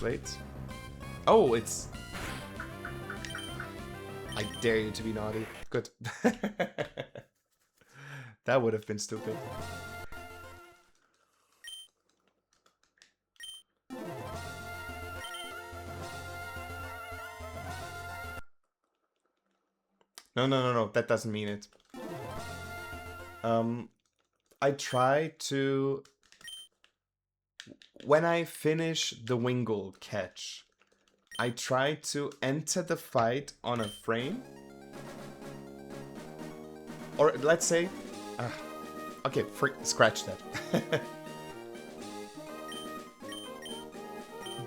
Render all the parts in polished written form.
Wait. Oh, it's... I dare you to be naughty. Good. That would have been stupid. No. That doesn't mean it. I try to... When I finish the Wingull catch, I try to enter the fight on a frame. Or let's say... okay, scratch that.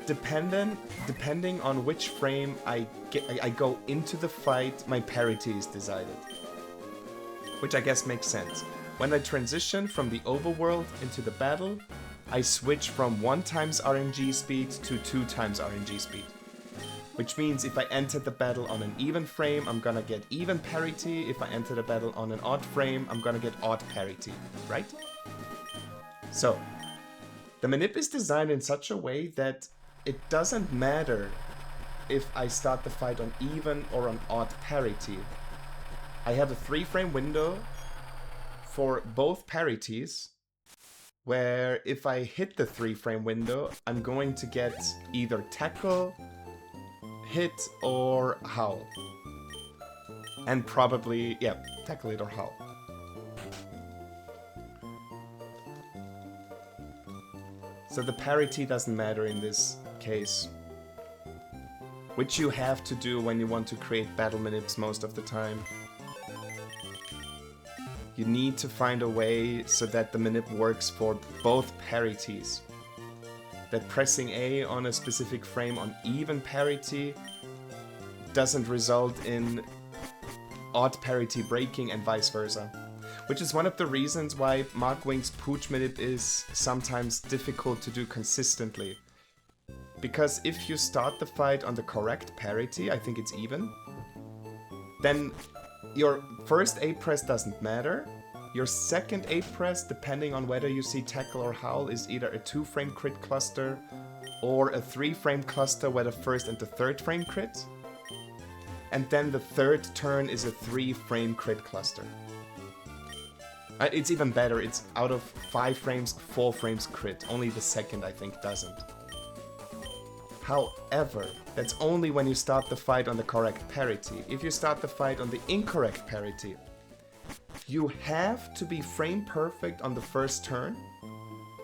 Depending on which frame I go into the fight, my parity is decided. Which I guess makes sense. When I transition from the overworld into the battle, I switch from 1 times RNG speed to 2 times RNG speed. Which means if I enter the battle on an even frame, I'm gonna get even parity. If I enter the battle on an odd frame, I'm gonna get odd parity, right? So, the manip is designed in such a way that it doesn't matter if I start the fight on even or on odd parity. I have a 3-frame window for both parities, where if I hit the 3-frame window, I'm going to get either tackle, hit, or howl. And probably, yeah, tackle, hit, or howl. So the parity doesn't matter in this case. Which you have to do when you want to create battle manips most of the time. You need to find a way so that the manip works for both parities. That pressing A on a specific frame on even parity doesn't result in odd parity breaking and vice versa. Which is one of the reasons why Mark Wing's Pooch manip is sometimes difficult to do consistently. Because if you start the fight on the correct parity, I think it's even, then your first A press doesn't matter. Your second A press, depending on whether you see tackle or howl, is either a 2-frame crit cluster or a 3-frame cluster where the first and the third frame crit. And then the third turn is a 3-frame crit cluster. It's even better, it's out of 5 frames, 4 frames crit. Only the second, I think, doesn't. However, that's only when you start the fight on the correct parity. If you start the fight on the incorrect parity, you have to be frame perfect on the first turn,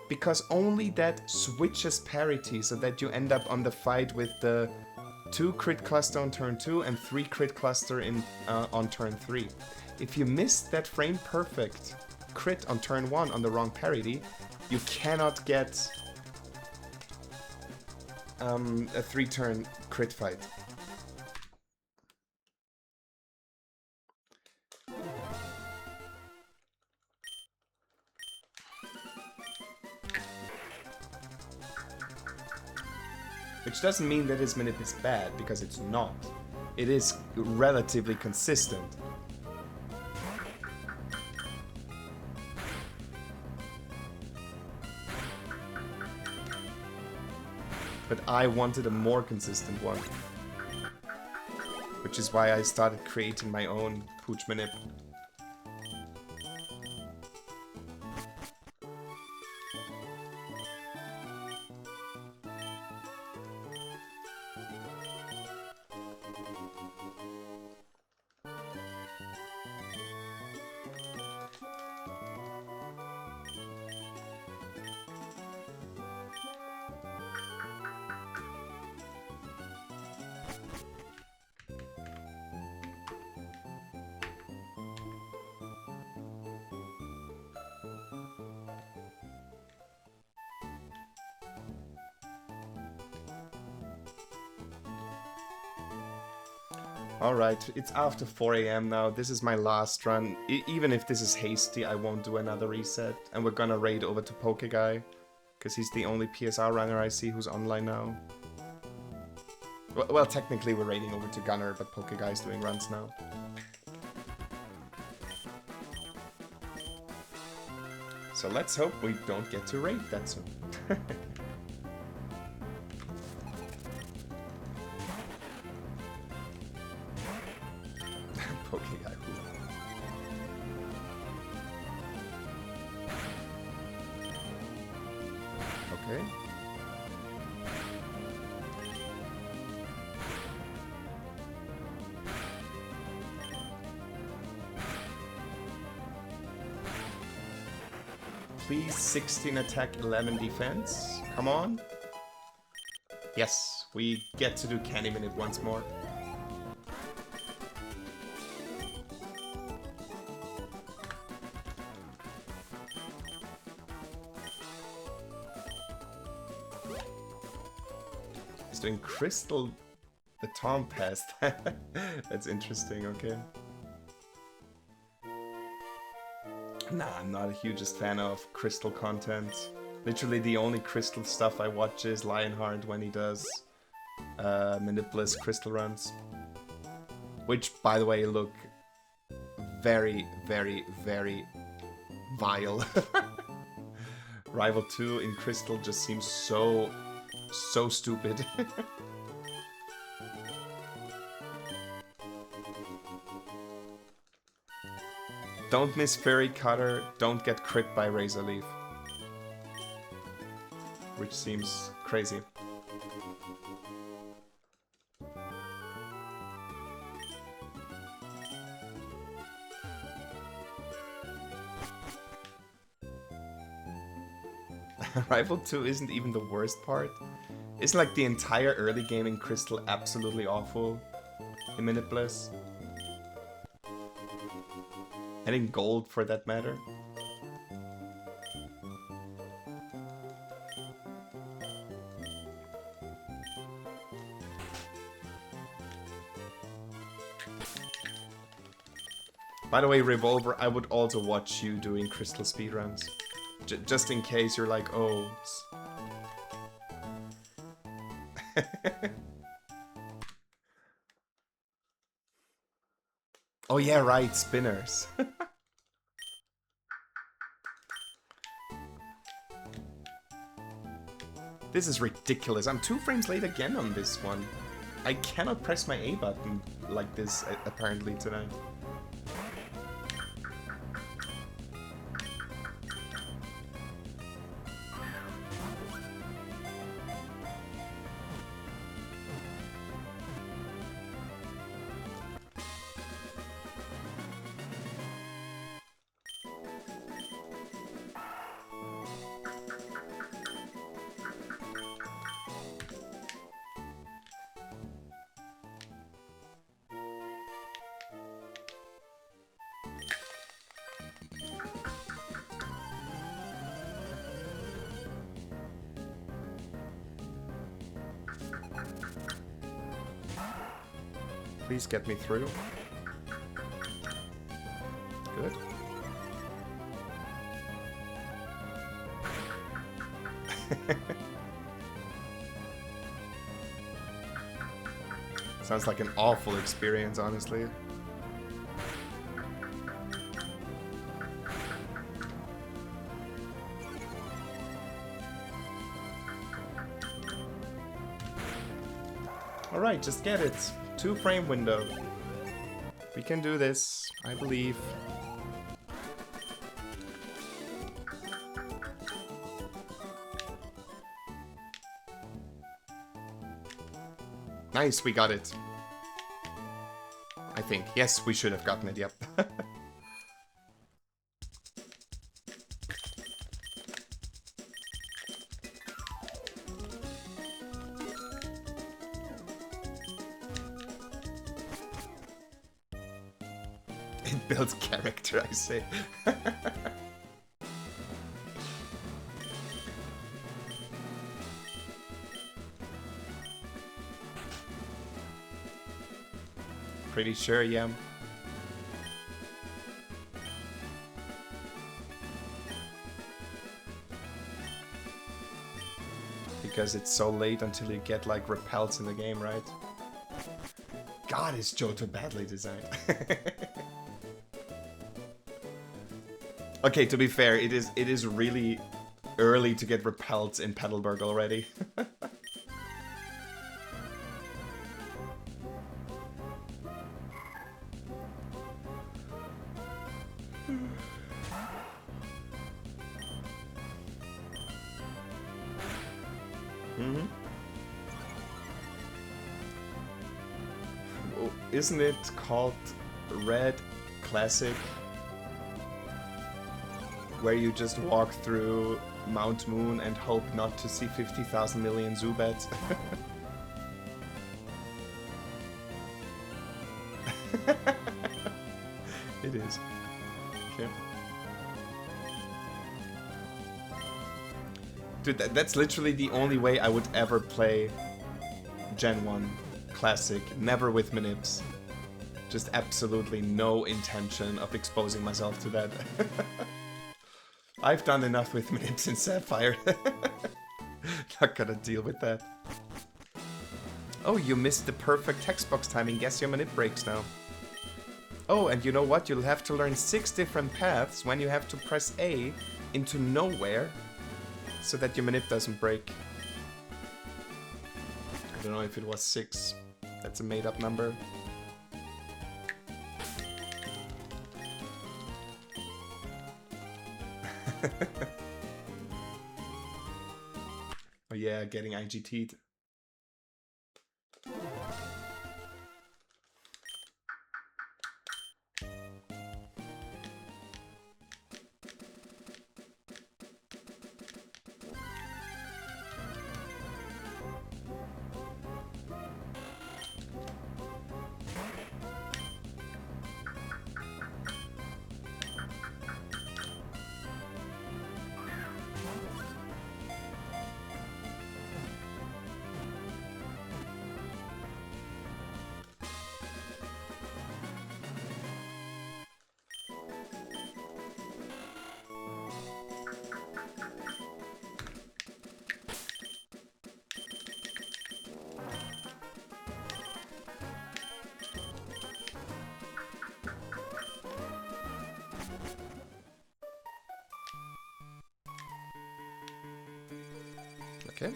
because only that switches parity so that you end up on the fight with the 2 crit cluster on turn 2 and 3 crit cluster on turn 3. If you miss that frame perfect crit on turn 1 on the wrong parity, you cannot get a 3-turn crit fight. Which doesn't mean that his manip is bad, because it's not. It is relatively consistent. But I wanted a more consistent one. Which is why I started creating my own Pooch manip. Alright, it's after 4 AM now. This is my last run. Even if this is hasty, I won't do another reset. And we're gonna raid over to Pokeguy, because he's the only PSR runner I see who's online now. Well, technically we're raiding over to Gunner, but Pokeguy's doing runs now. So let's hope we don't get to raid that soon. please. 16 attack, 11 defense. Come on. Yes, we get to do Candy Minute once more. He's doing Crystal Baton Pass. That's interesting, okay. Nah, I'm not a hugest fan of Crystal content. Literally the only Crystal stuff I watch is Lionheart when he does Manipulous Crystal runs. Which, by the way, look very, very, very vile. Rival 2 in Crystal just seems so stupid. Don't miss Fairy Cutter, don't get crit by Razor Leaf. Which seems crazy. Rival 2 isn't even the worst part. Isn't like the entire early game in Crystal absolutely awful in Minute Bliss? And in Gold, for that matter. By the way, Revolver, I would also watch you doing Crystal speedruns. Just in case you're like, oh... Oh yeah, right, spinners. This is ridiculous. I'm 2 frames late again on this one. I cannot press my A button like this, apparently, tonight. Please get me through. Good. Sounds like an awful experience, honestly. Alright, just get it. 2 frame window. We can do this, I believe. Nice, we got it. I think. Yes, we should have gotten it, yep. It builds character, I say. Pretty sure, yeah. Because it's so late until you get like repels in the game, right? God, is Johto badly designed. Okay, to be fair, it is really early to get repelled in Petalburg already. Isn't it called Red Classic? where you just walk through Mount Moon and hope not to see 50,000 million Zubats. It is. Okay. Dude, that's literally the only way I would ever play Gen 1 Classic. Never with Manips. Just absolutely no intention of exposing myself to that. I've done enough with Manips in Sapphire. Not gonna deal with that. Oh, you missed the perfect text box timing. Guess your Manip breaks now. Oh, and you know what? You'll have to learn 6 different paths when you have to press A into nowhere so that your Manip doesn't break. I don't know if it was 6. That's a made-up number. Oh yeah, getting IGT'd. Okay.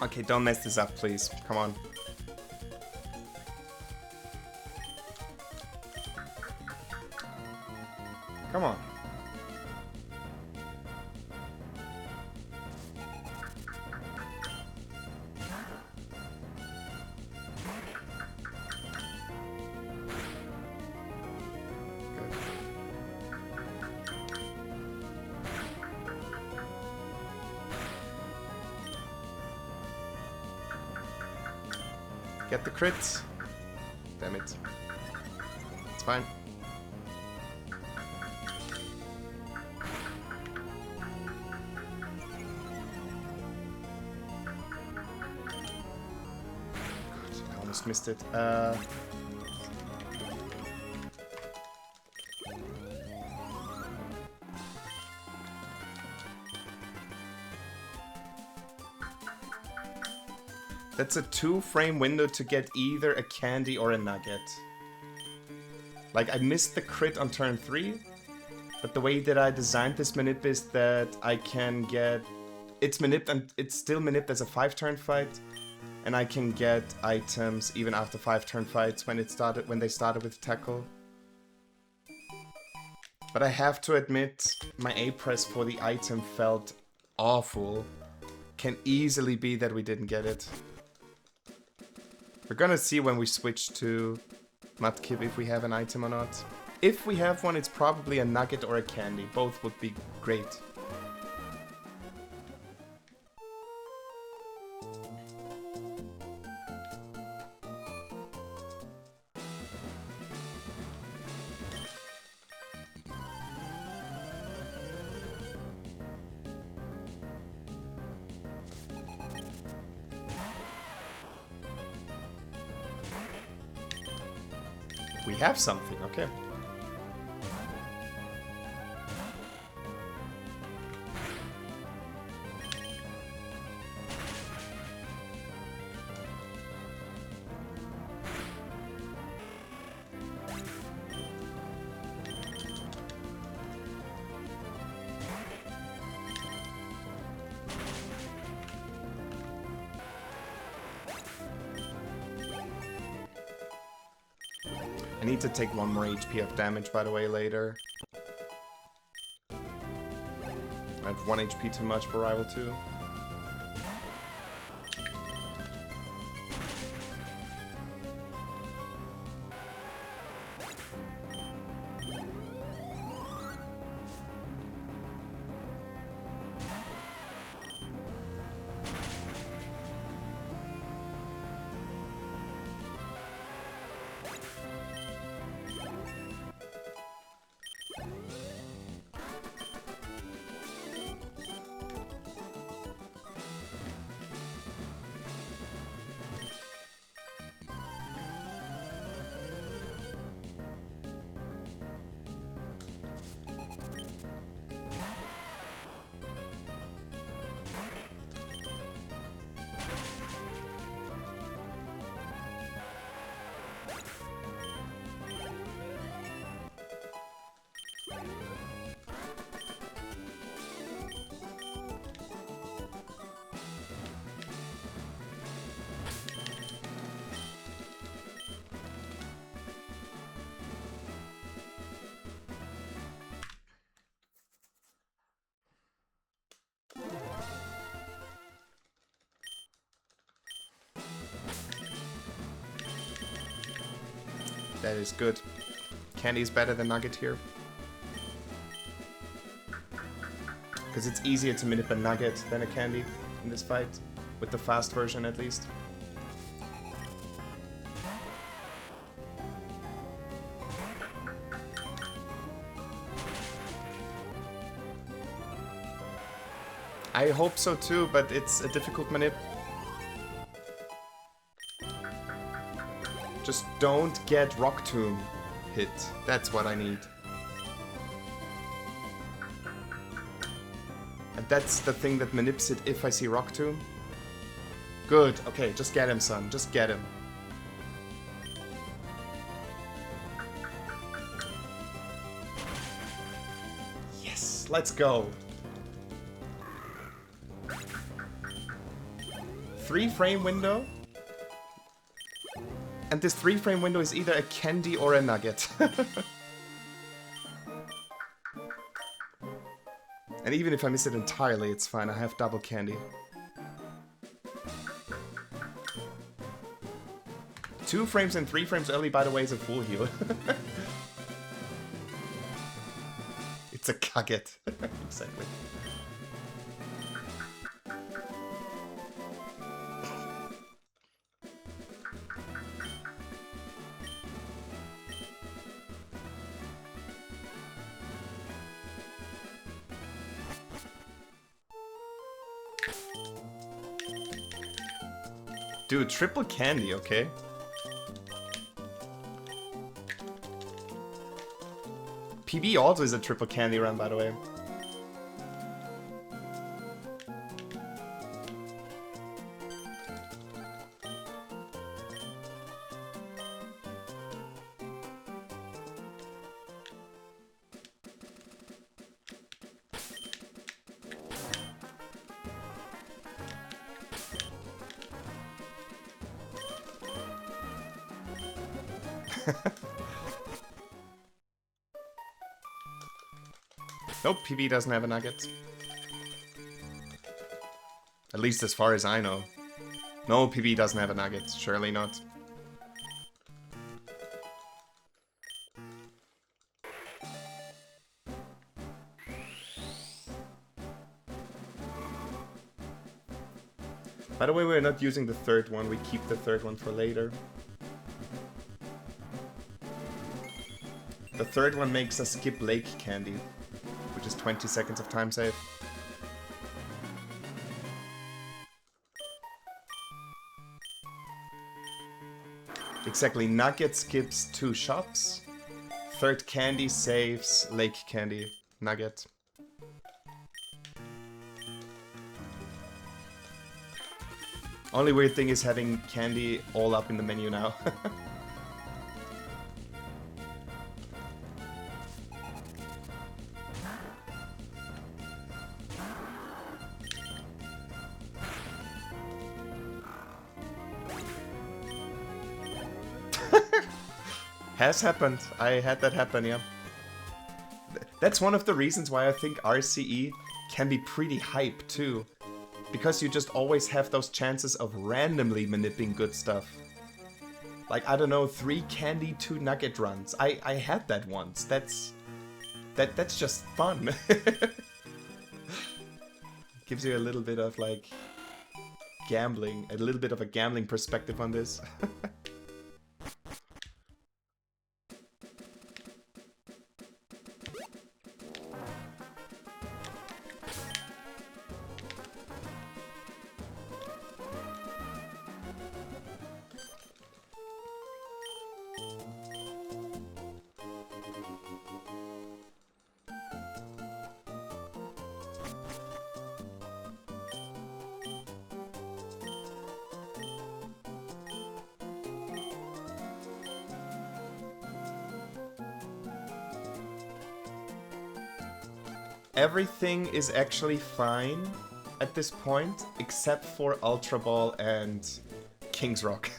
Okay, don't mess this up, please. Come on. Come on. Get the crits. Damn it. It's fine. I almost missed it. That's a 2-frame window to get either a candy or a nugget. Like, I missed the crit on turn 3, but the way that I designed this Manip is that I can get... It's Manipped and it's still Manipped as a 5-turn fight, and I can get items even after 5-turn fights when they started with tackle. But I have to admit, my A press for the item felt awful. Can easily be that we didn't get it. We're gonna see when we switch to Mudkip if we have an item or not. If we have one, it's probably a nugget or a candy. Both would be great. We have something, okay. I need to take 1 more HP of damage, by the way, later. I have 1 HP too much for Rival 2. That is good. Candy is better than Nugget here. Because it's easier to manip a Nugget than a Candy in this fight. With the fast version, at least. I hope so too, but it's a difficult manip. Just don't get Rock Tomb hit. That's what I need. And that's the thing that manips it if I see Rock Tomb. Good. Okay, just get him, son. Just get him. Yes, let's go. 3-frame window. And this 3-frame window is either a candy or a nugget. And even if I miss it entirely, it's fine. I have double candy. 2 frames and 3 frames early, by the way, is a full heal. It's a nugget. Exactly. Dude, triple candy, okay? PB also is a triple candy run, by the way. Nope, PB doesn't have a nugget. At least as far as I know. No, PB doesn't have a nugget. Surely not. By the way, we're not using the third one. We keep the third one for later. The third one makes us skip Lake Candy, which is 20 seconds of time save. Exactly, Nugget skips 2 shops. Third candy saves Lake Candy. Nugget. Only weird thing is having candy all up in the menu now. Has happened. I had that happen, yeah. That's one of the reasons why I think RCE can be pretty hype too. Because you just always have those chances of randomly manipping good stuff. Like, I don't know, 3 candy, 2 nugget runs. I had that once. That's just fun. Gives you a little bit of like gambling, a little bit of a gambling perspective on this. Everything is actually fine at this point, except for Ultra Ball and King's Rock.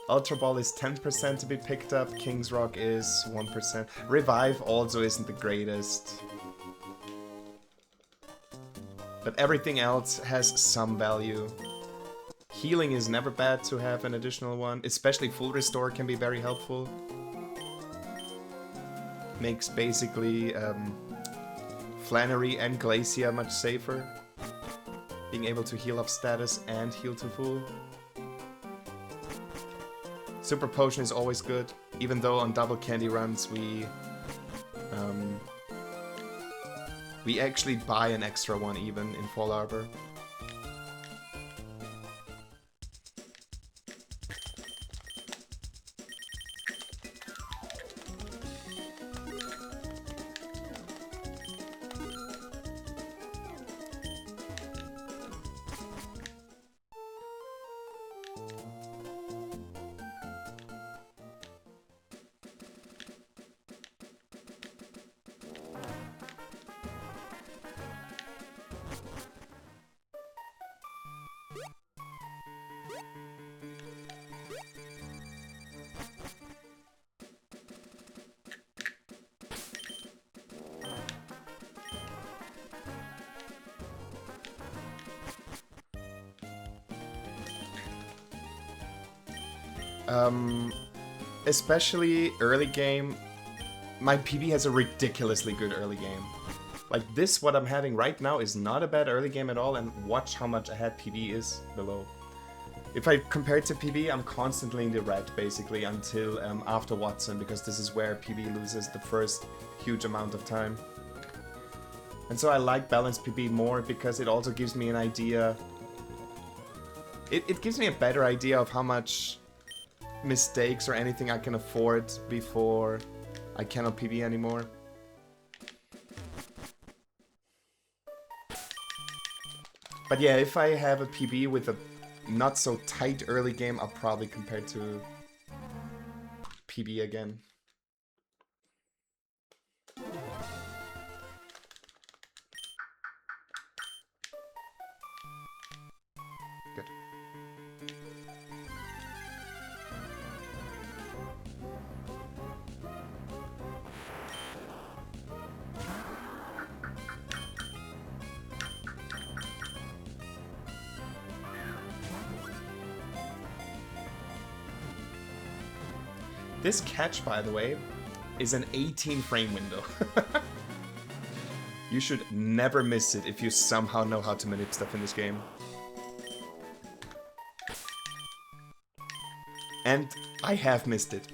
Ultra Ball is 10% to be picked up, King's Rock is 1%. Revive also isn't the greatest. But everything else has some value. Healing is never bad to have an additional one, especially full restore can be very helpful. Makes basically Flannery and Glacia much safer. Being able to heal up status and heal to full. Super Potion is always good, even though on double candy runs we actually buy an extra one even in Fall Arbor. Especially early game, my PB has a ridiculously good early game. Like this, what I'm having right now is not a bad early game at all, and watch how much ahead PB is below. If I compare it to PB, I'm constantly in the red, basically, until after Watson, because this is where PB loses the first huge amount of time. And so I like balanced PB more, because it also gives me an idea... It gives me a better idea of how much mistakes or anything I can afford before I cannot PB anymore. But yeah, if I have a PB with a not so tight early game, I'll probably compare to PB again. Good. This catch, by the way, is an 18 frame window. You should never miss it if you somehow know how to manipulate stuff in this game. And I have missed it.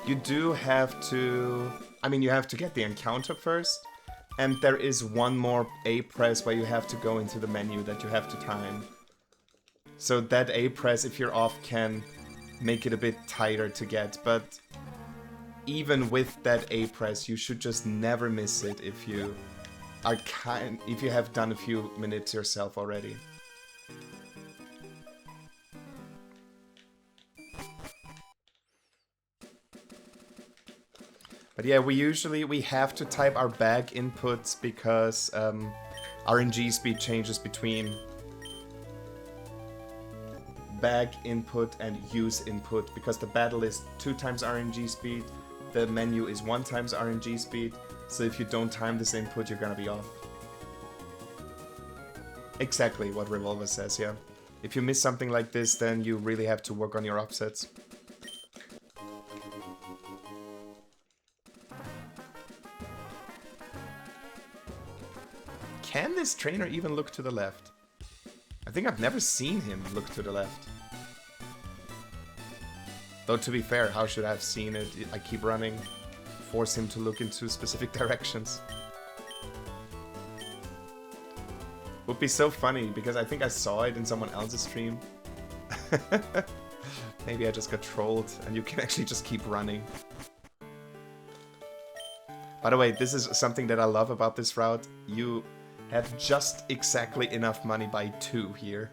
You do have to... I mean, you have to get the encounter first. And there is one more A press where you have to go into the menu that you have to time. So that A press, if you're off, can make it a bit tighter to get. But even with that A press, you should just never miss it if you are if you have done a few minutes yourself already. But yeah, we have to type our bag inputs because RNG speed changes between bag input and use input, because the battle is 2 times RNG speed, the menu is 1 times RNG speed, so if you don't time this input, you're gonna be off. Exactly what Revolver says, yeah. If you miss something like this, then you really have to work on your offsets. Can this trainer even look to the left? I think I've never seen him look to the left. Though to be fair, how should I have seen it? I keep running, force him to look into specific directions. Would be so funny, because I think I saw it in someone else's stream. Maybe I just got trolled, and you can actually just keep running. By the way, this is something that I love about this route. have just exactly enough money by 2 here.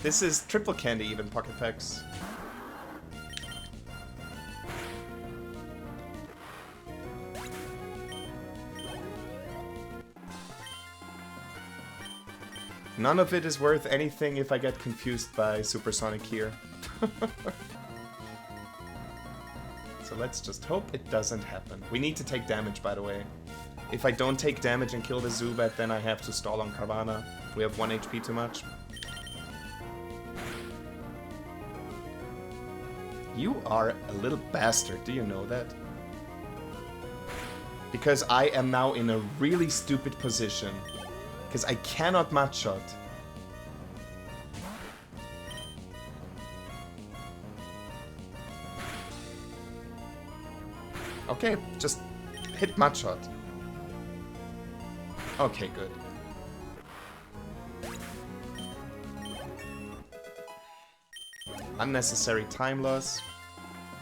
This is triple candy even, Pocket Packs. None of it is worth anything if I get confused by Supersonic here. So let's just hope it doesn't happen. We need to take damage, by the way. If I don't take damage and kill the Zubat, then I have to stall on Carvana. We have 1 HP too much. You are a little bastard, do you know that? Because I am now in a really stupid position. Because I cannot match shot. Okay, just hit match shot. Okay, good. Unnecessary time loss.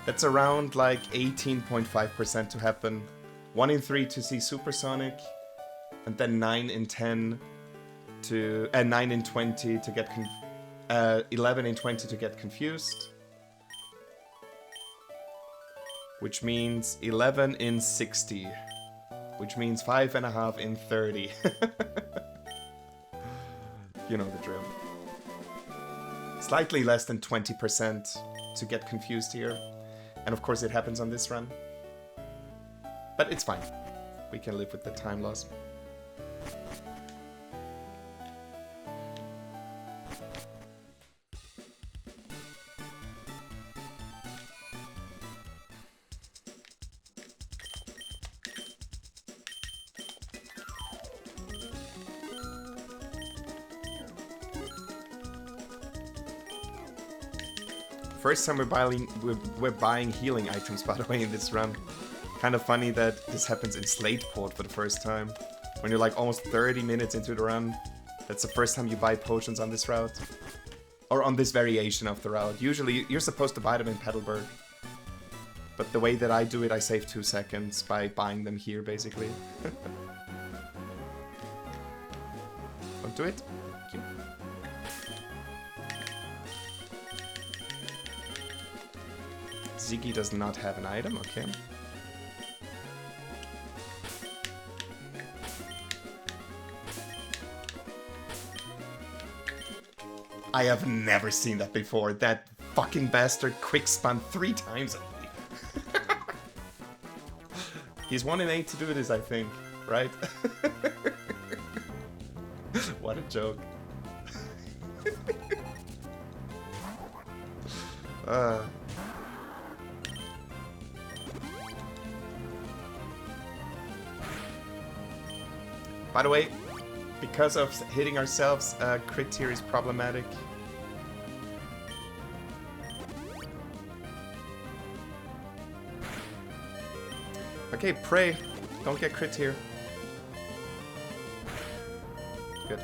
That's around like 18.5% to happen. 1 in 3 to see Supersonic. And then 9 in 10 to... 9 in 20 to get... 11 in 20 to get confused. Which means 11 in 60. Which means 5.5 in 30. You know the drill. Slightly less than 20% to get confused here. And of course it happens on this run. But it's fine. We can live with the time loss. First time we're buying healing items, by the way, in this run. Kind of funny that this happens in Slateport for the first time. When you're like almost 30 minutes into the run. That's the first time you buy potions on this route. Or on this variation of the route. Usually you're supposed to buy them in Petalburg. But the way that I do it, I save 2 seconds by buying them here, basically. Don't do it. Thank you. Ziggy does not have an item, okay. I have never seen that before. That fucking bastard quick spun 3 times on me. He's 1 in 8 to do this, I think, right? What a joke. By the way, because of hitting ourselves, crit here is problematic. Okay, pray. Don't get crit here. Good.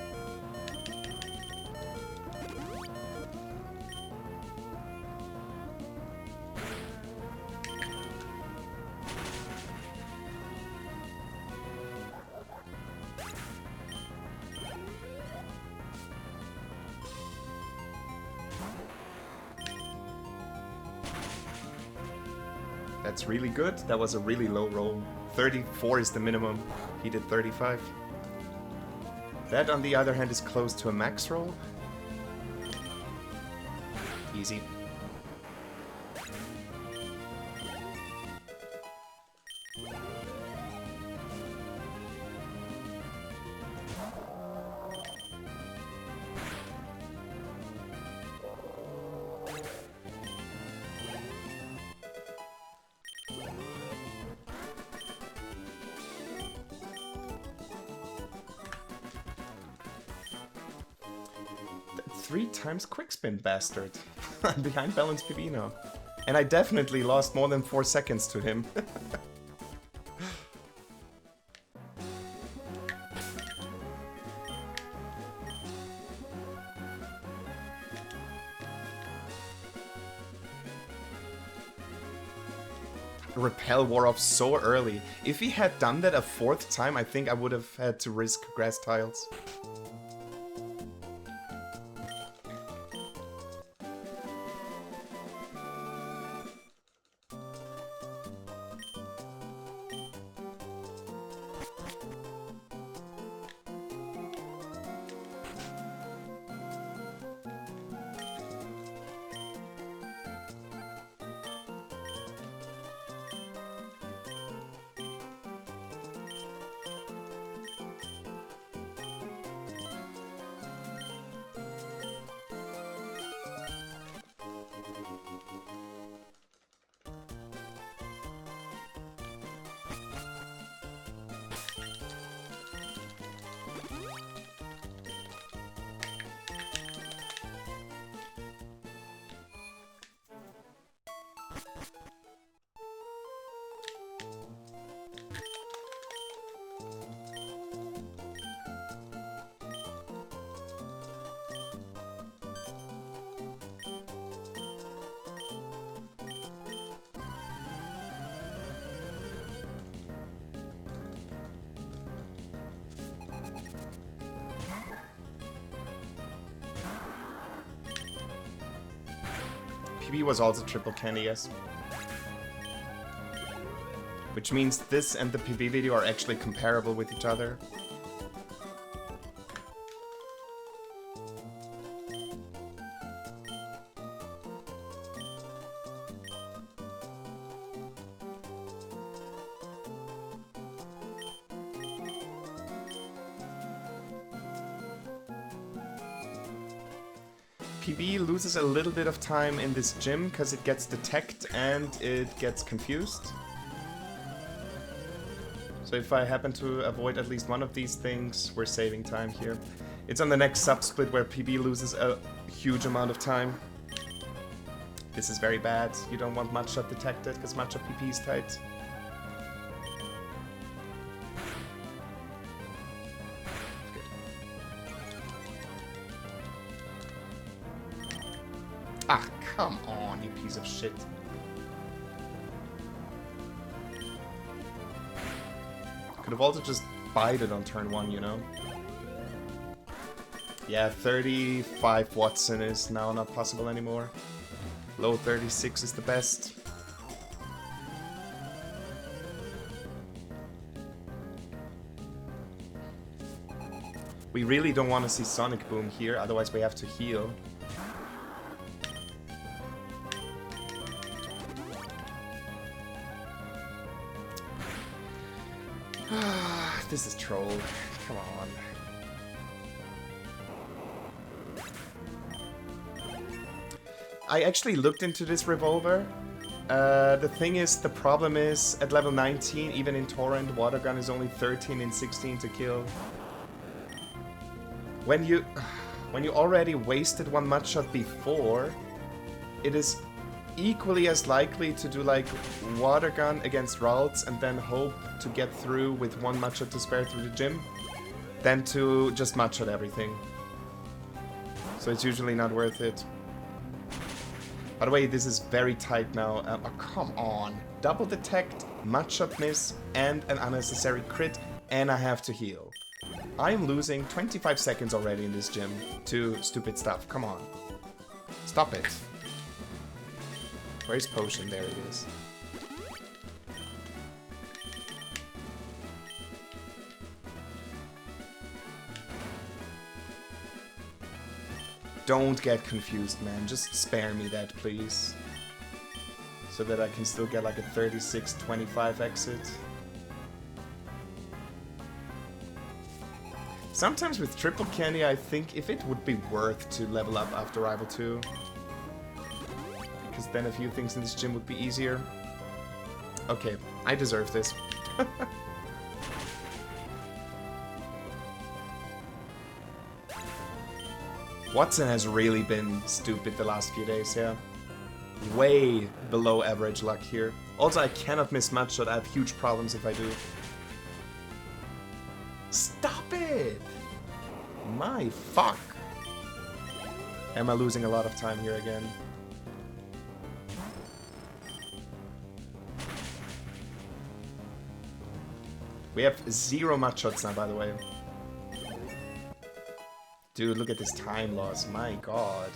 That's really good. That was a really low roll. 34 is the minimum. He did 35. That, on the other hand, is close to a max roll. Easy. Times quick spin, bastard. I'm behind balance PB now. And I definitely lost more than 4 seconds to him. Repel wore off so early. If he had done that a 4th time, I think I would have had to risk grass tiles. PB was also triple candy, yes. Which means this and the PB video are actually comparable with each other. PB loses a little bit of time in this gym because it gets detect and it gets confused. So if I happen to avoid at least one of these things, we're saving time here. It's on the next sub-split where PB loses a huge amount of time. This is very bad. You don't want matchup detected because matchup PP is tight. Ah, come on, you piece of shit. Could have also just bided on turn 1, you know? Yeah, 35 Watson is now not possible anymore. Low 36 is the best. We really don't want to see Sonic Boom here, otherwise we have to heal. This is troll. Come on. I actually looked into this revolver. The thing is, the problem is, at level 19, even in Torrent, water gun is only 13 and 16 to kill. When you already wasted one mudshot before, it is equally as likely to do like water gun against Ralts and then hope to get through with one mudshot to spare through the gym than to just mudshot everything. So it's usually not worth it. By the way, this is very tight now. Oh, come on. Double detect, mudshot miss, and an unnecessary crit, and I have to heal. I'm losing 25 seconds already in this gym to stupid stuff. Come on. Stop it. Where's potion? There it is. Don't get confused, man. Just spare me that, please. So that I can still get like a 36-25 exit. Sometimes with triple candy, I think if it would be worth to level up after Rival 2. Because then a few things in this gym would be easier. Okay, I deserve this. Watson has really been stupid the last few days, yeah. Way below average luck here. Also, I cannot miss Mudshot. I have huge problems if I do. Stop it! My fuck. Am I losing a lot of time here again? We have 0 mud shots now, by the way. Dude, look at this time loss. My god.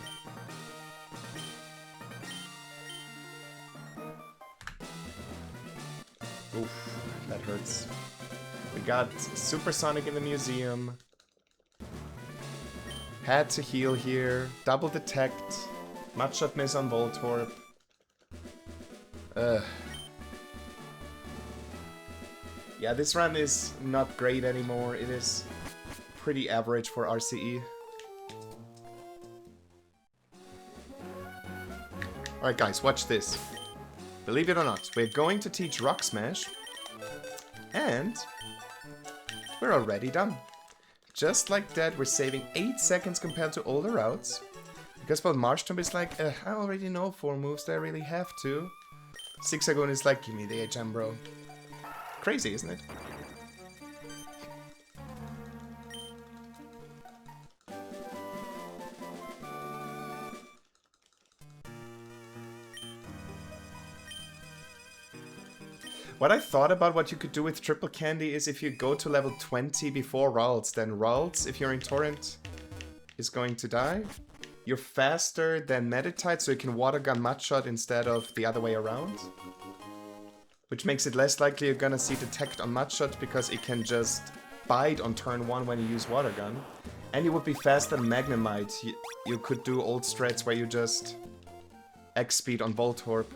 Oof, that hurts. We got Supersonic in the museum. Had to heal here. Double detect. Mudshot miss on Voltorb. Yeah, this run is not great anymore. It is pretty average for RCE. Alright guys, watch this. Believe it or not, we're going to teach Rock Smash. And we're already done. Just like that, we're saving 8 seconds compared to older routes. Because while Marshtomp is like, I already know 4 moves, do I really have to? Zigzagoon is like, give me the HM, bro. Crazy, isn't it? What I thought about what you could do with Triple Candy is if you go to level 20 before Ralts, then Ralts, if you're in Torrent, is going to die. You're faster than Meditite, so you can Water Gun Mudshot instead of the other way around. Which makes it less likely you're gonna see Detect on Mudshot because it can just bite on turn 1 when you use Water Gun. And you would be faster than Magnemite. You could do old strats where you just X-Speed on Voltorb.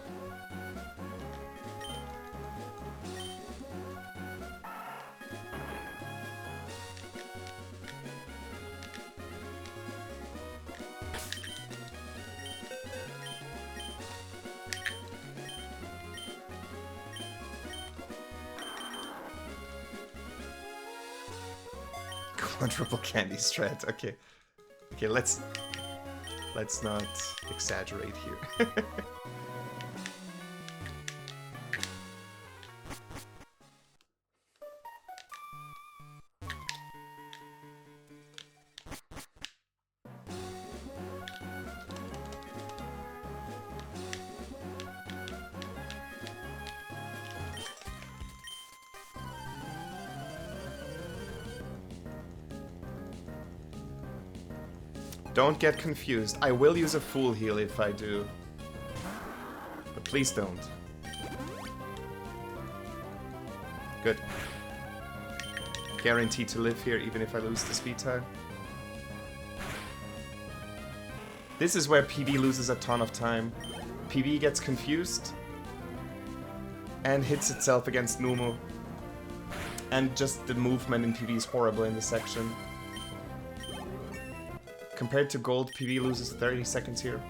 Quadruple candy strat. Okay. Okay, let's not exaggerate here. Don't get confused. I will use a full heal if I do. But please don't. Good. Guaranteed to live here even if I lose the speed time. This is where PB loses a ton of time. PB gets confused and hits itself against Numu. And just the movement in PB is horrible in this section. Compared to gold, PB loses 30 seconds here.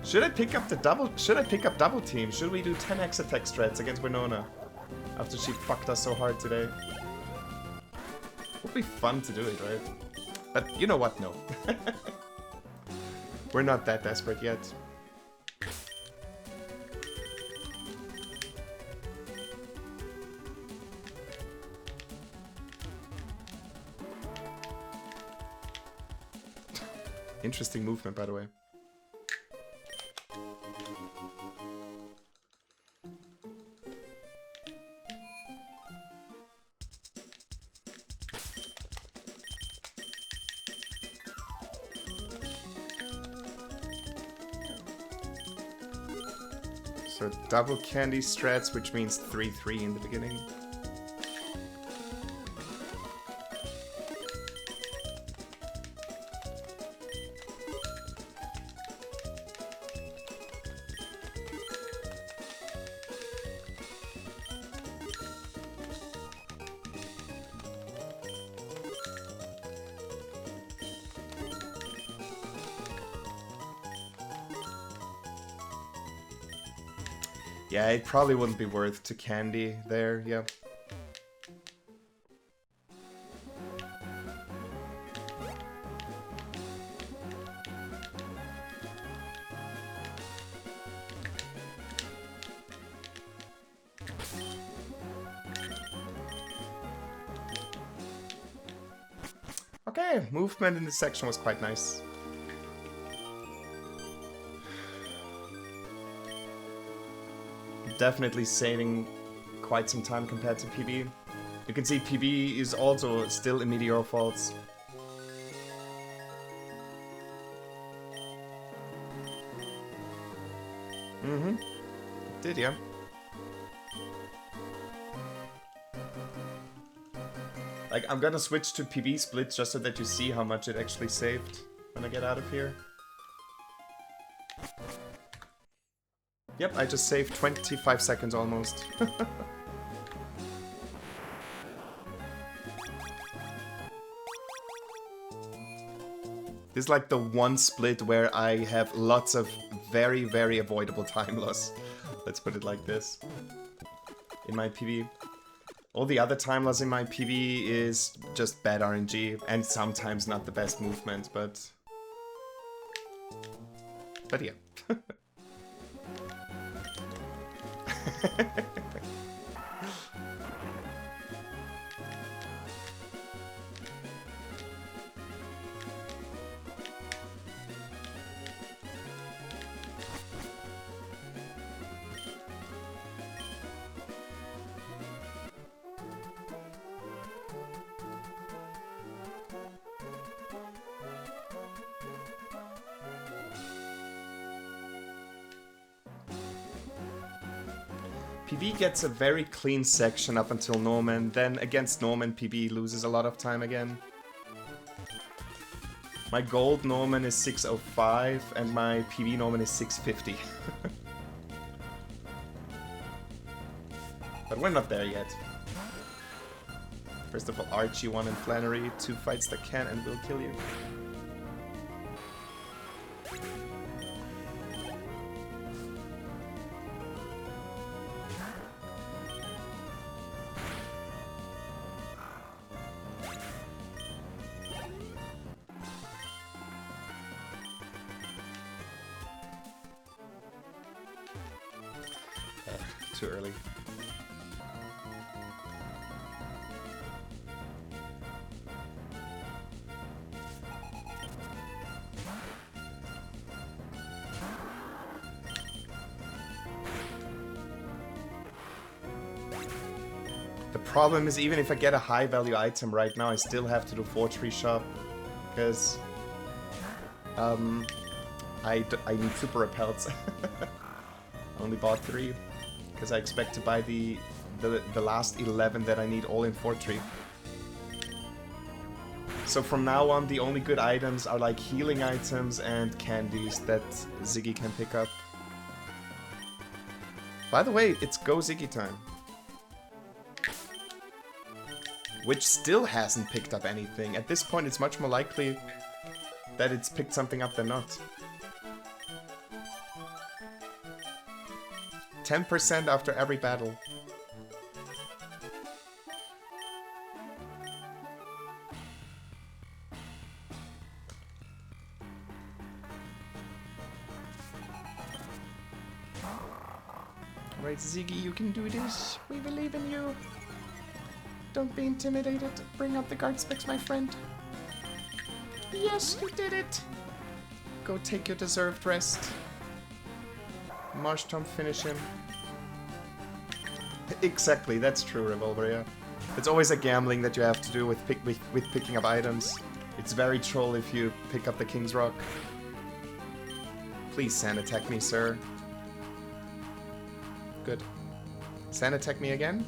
Should I pick up double team? Should we do 10x attack strats against Winona? After she fucked us so hard today. Would be fun to do it, right? But you know what? No. We're not that desperate yet. Interesting movement, by the way. So double candy strats, which means 3-3 in the beginning. Yeah, it probably wouldn't be worth to candy there, yeah. Okay, movement in this section was quite nice. Definitely saving quite some time compared to PB. You can see PB is also still in Meteor Falls. Mm-hmm. Did ya? Like, I'm gonna switch to PB splits just so that you see how much it actually saved when I get out of here. Yep, I just saved 25 seconds almost. This is like the one split where I have lots of very, very avoidable time loss. Let's put it like this. In my PB. All the other time loss in my PB is just bad RNG and sometimes not the best movement, but yeah. PB gets a very clean section up until Norman, then against Norman PB loses a lot of time again. My gold Norman is 605 and my PB Norman is 650. But we're not there yet. First of all, Archie 1 and Flannery, 2 fights that can and will kill you. Too early. The problem is, even if I get a high value item right now, I still have to do Forgery Shop, because I need super repels. Only bought 3. Because I expect to buy the last 11 that I need all in Fortree. So from now on, the only good items are like healing items and candies that Ziggy can pick up. By the way, it's Go Ziggy time. Which still hasn't picked up anything. At this point, it's much more likely that it's picked something up than not. 10% after every battle. Right, Ziggy, you can do this. We believe in you. Don't be intimidated. Bring up the guard specs, my friend. Yes, you did it. Go take your deserved rest. Marshtomp, finish him. Exactly, that's true, Revolver, yeah. It's always a gambling that you have to do with picking up items. It's very troll if you pick up the King's Rock. Please sand attack me, sir. Good. Sand attack me again?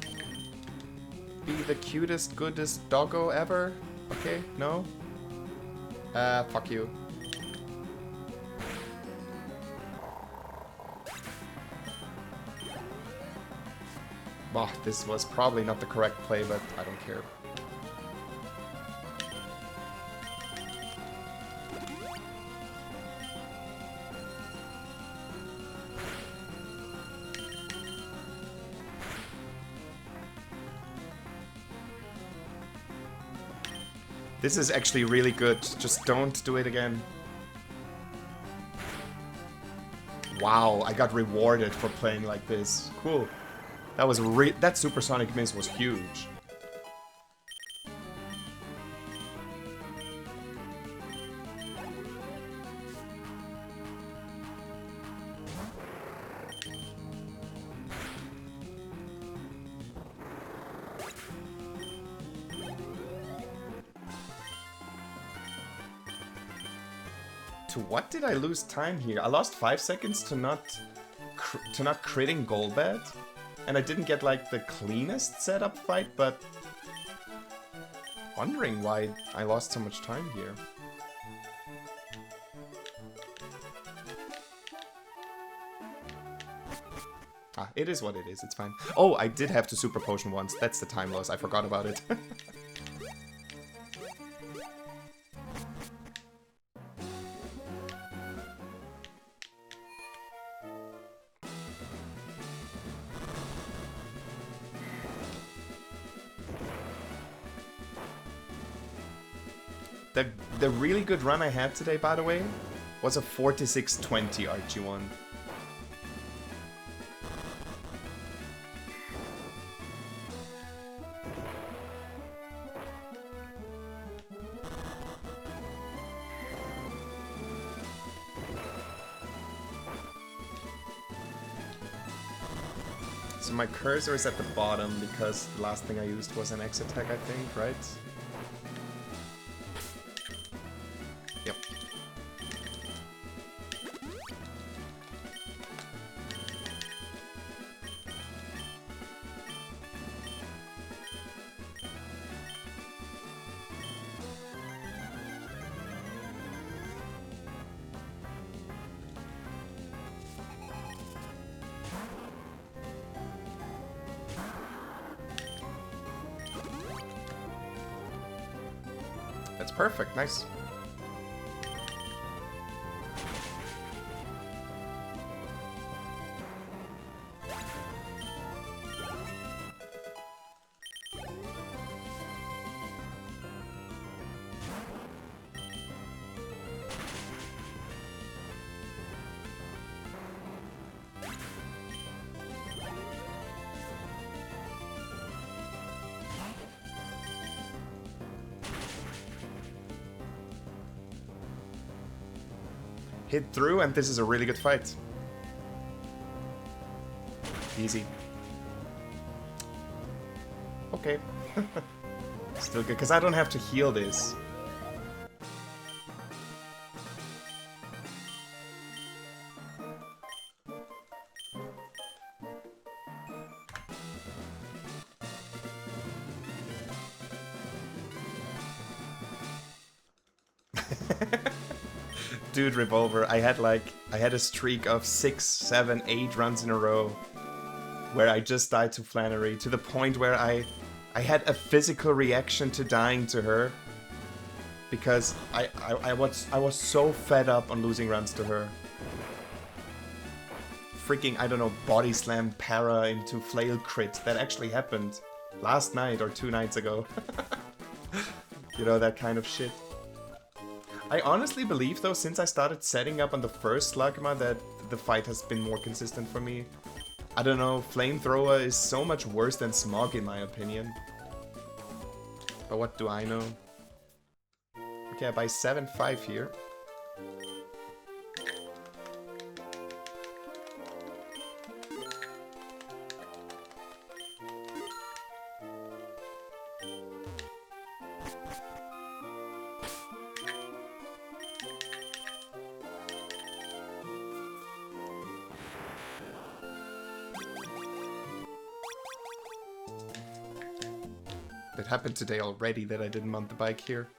Be the cutest, goodest doggo ever? Okay, no? Fuck you. Oh, this was probably not the correct play, but I don't care. This is actually really good. Just don't do it again. Wow, I got rewarded for playing like this. Cool. That was that supersonic miss was huge. To what did I lose time here? I lost 5 seconds to not critting Golbat, and I didn't get like the cleanest setup fight, but wondering why I lost so much time here. Ah, it is what it is, it's fine. Oh, I did have to Super Potion once. That's the time loss. I forgot about it. The really good run I had today, by the way, was a 46-20 RG1. So my cursor is at the bottom because the last thing I used was an X attack, I think, right? Yep. That's perfect, nice. Hit through, and this is a really good fight. Easy. Okay. Still good, because I don't have to heal this. Dude, Revolver, I had a streak of 6, 7, 8 runs in a row where I just died to Flannery, to the point where I had a physical reaction to dying to her because I was so fed up on losing runs to her. Freaking, I don't know, body slam para into flail crit. That actually happened last night or 2 nights ago. You know, that kind of shit. I honestly believe, though, since I started setting up on the first Slugma, that the fight has been more consistent for me. I don't know, Flamethrower is so much worse than Smog in my opinion. But what do I know? Okay, I buy 7-5 here. It happened today already that I didn't mount the bike here.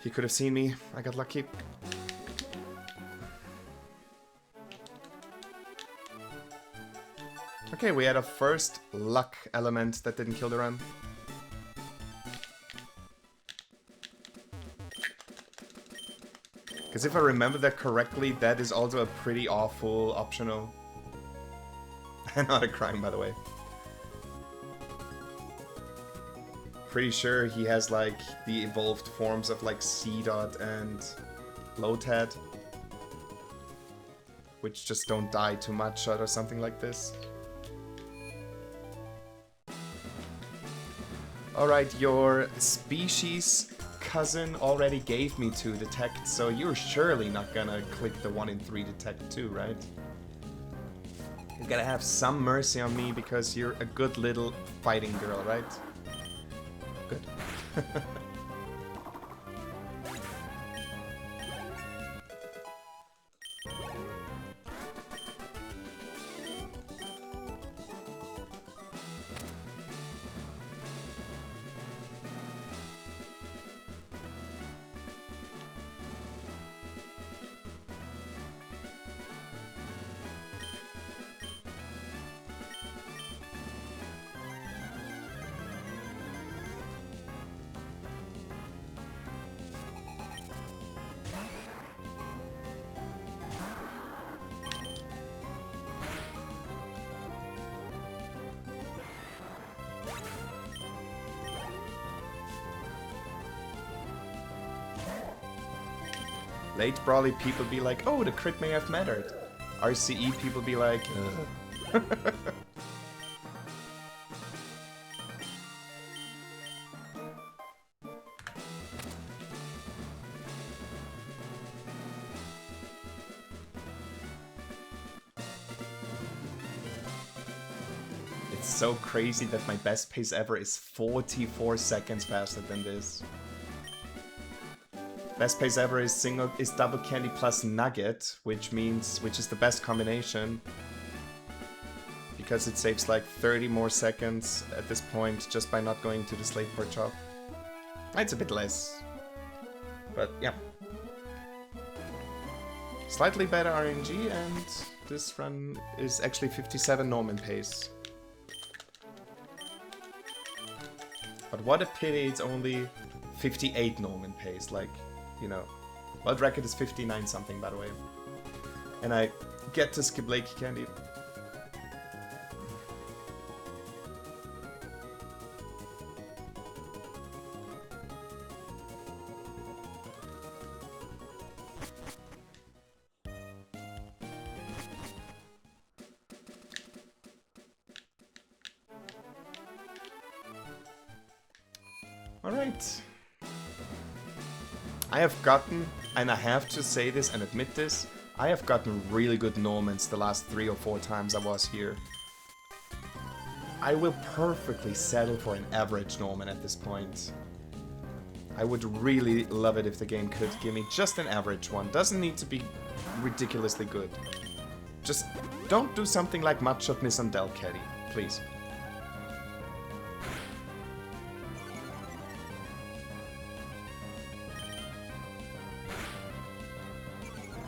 He could have seen me. I got lucky. Okay, we had a first luck element that didn't kill the run. Because if I remember that correctly, that is also a pretty awful optional. Not a crime, by the way. Pretty sure he has like the evolved forms of like C-Dot and Lotad, which just don't die to Mudshot or something like this. Alright, your species cousin already gave me 2 detect, so you're surely not gonna click the 1 in 3 detect too, right? You gotta have some mercy on me because you're a good little fighting girl, right? Late Brawly people be like, oh, the crit may have mattered. RCE people be like, ugh. It's so crazy that my best pace ever is 44 seconds faster than this. Best pace ever is double candy plus nugget, which is the best combination. Because it saves like 30 more seconds at this point just by not going to the slate port shop. It's a bit less. But yeah. Slightly better RNG, and this run is actually 57 Norman pace. But what a pity it's only 58 Norman pace, like, you know. World record is 59 something, by the way. And I get to skip Lake Candy. Alright. I have gotten, and I have to say this and admit this, I have gotten really good Normans the last 3 or 4 times I was here. I will perfectly settle for an average Norman at this point. I would really love it if the game could give me just an average one. Doesn't need to be ridiculously good. Just don't do something like Mudshot Miss on Delcatty, please.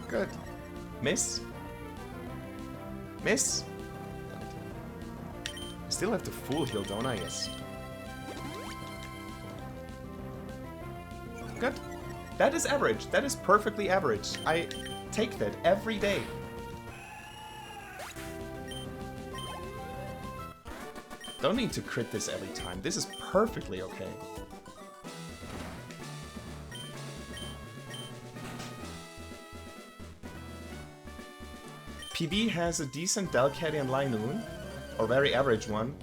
Good. Miss? Miss? I still have the full heal, don't I? Yes. Good. That is average. That is perfectly average. I take that every day. Don't need to crit this every time. This is perfectly okay. PB has a decent Delcatty and Linoon, or very average one,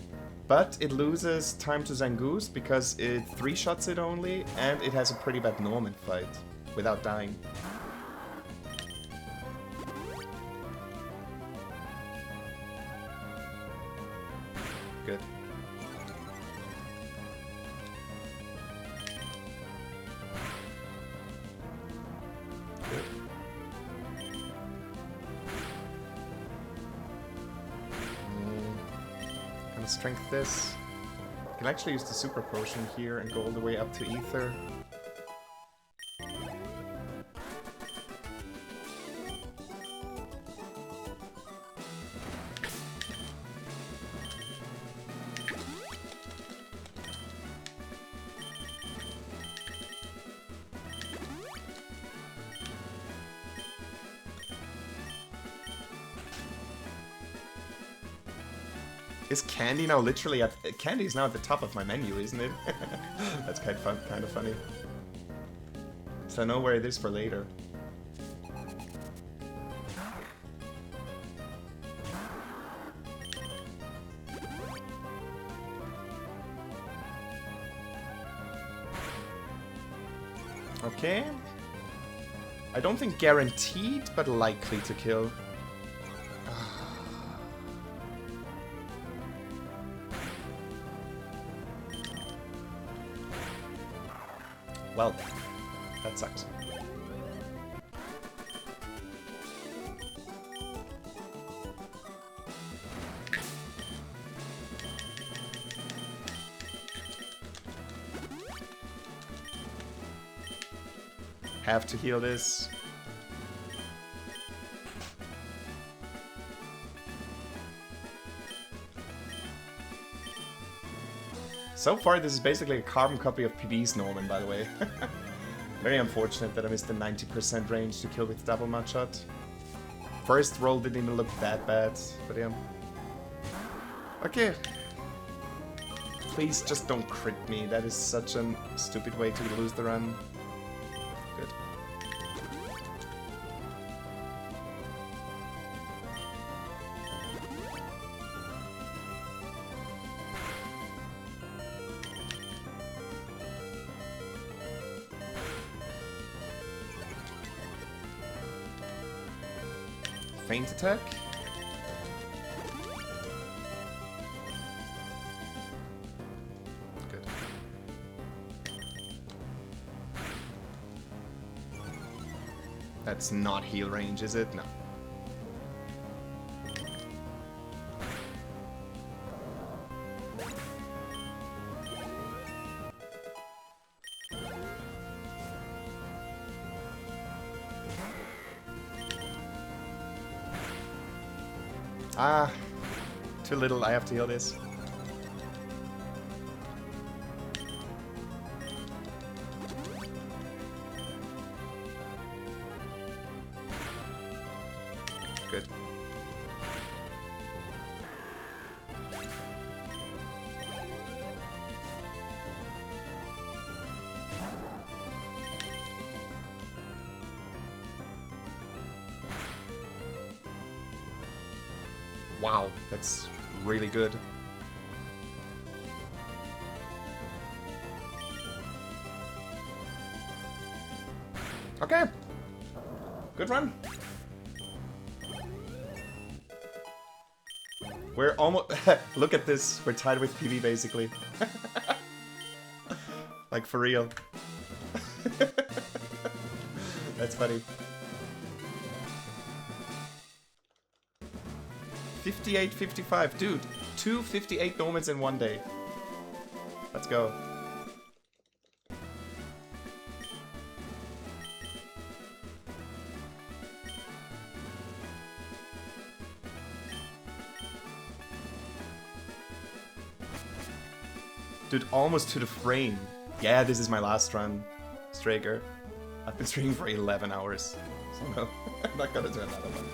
but it loses time to Zangoose because it 3-shots it only, and it has a pretty bad Norman fight without dying. Good. Strength this. Can actually use the super potion here and go all the way up to ether. Is Candy now literally at... Candy is now at the top of my menu, isn't it? That's kind of funny. So I know where it is for later. Okay. I don't think guaranteed, but likely to kill. Well, that sucks. Have to heal this. So far, this is basically a carbon copy of PB's Norman, by the way. Very unfortunate that I missed the 90% range to kill with double mudshot. First roll didn't even look that bad, but yeah. Okay. Please just don't crit me. That is such a stupid way to lose the run. Good. Feint attack. Good. That's not heal range, is it? No. Ah, too little, I have to heal this. Good. Wow, that's really good. Okay. Good run. We're almost... Look at this. We're tied with PB, basically. Like, for real. That's funny. 58-55. Dude, 2 58 Normans in one day. Let's go. Dude, almost to the frame. Yeah, this is my last run, Straker. I've been streaming for 11 hours. So no, I'm not gonna do another one.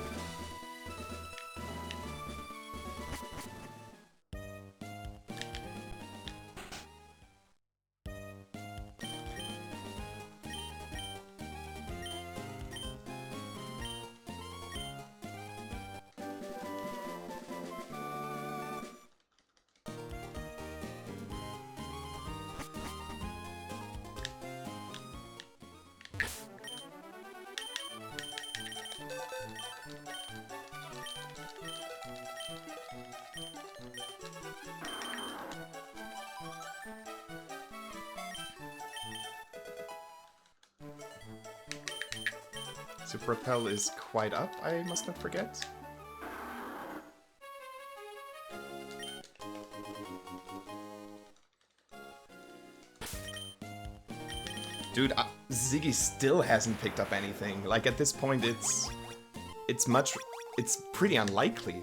Super Repel is quite up, I must not forget. Dude, Ziggy still hasn't picked up anything. Like, at this point, it's pretty unlikely.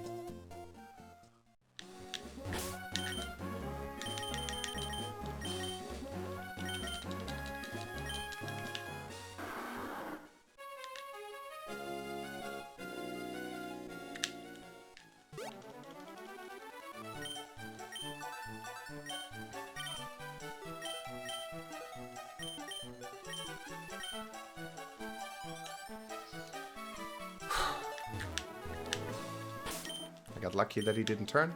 Got lucky that he didn't turn.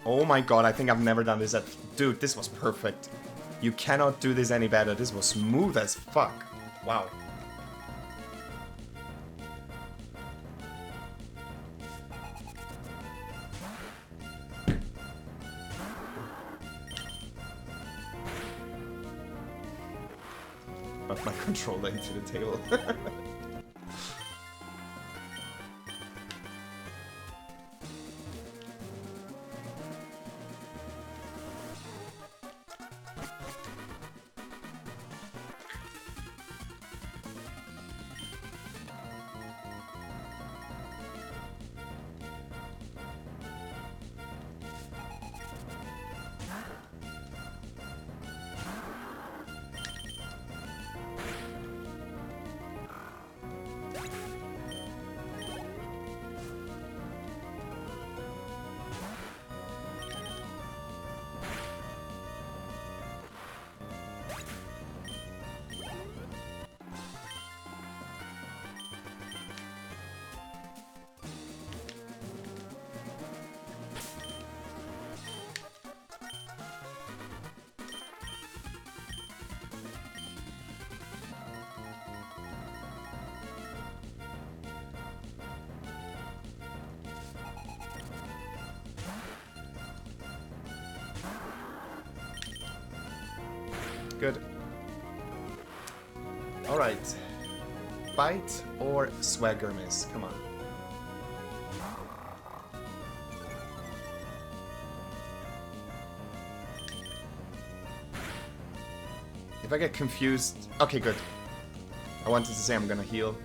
Oh my god, I think I've never done this at dude, this was perfect. You cannot do this any better. This was smooth as fuck. Wow. Knock my controller into the table. Good. Alright. Bite or swagger miss? Come on. If I get confused... Okay, good. I wanted to say I'm gonna heal.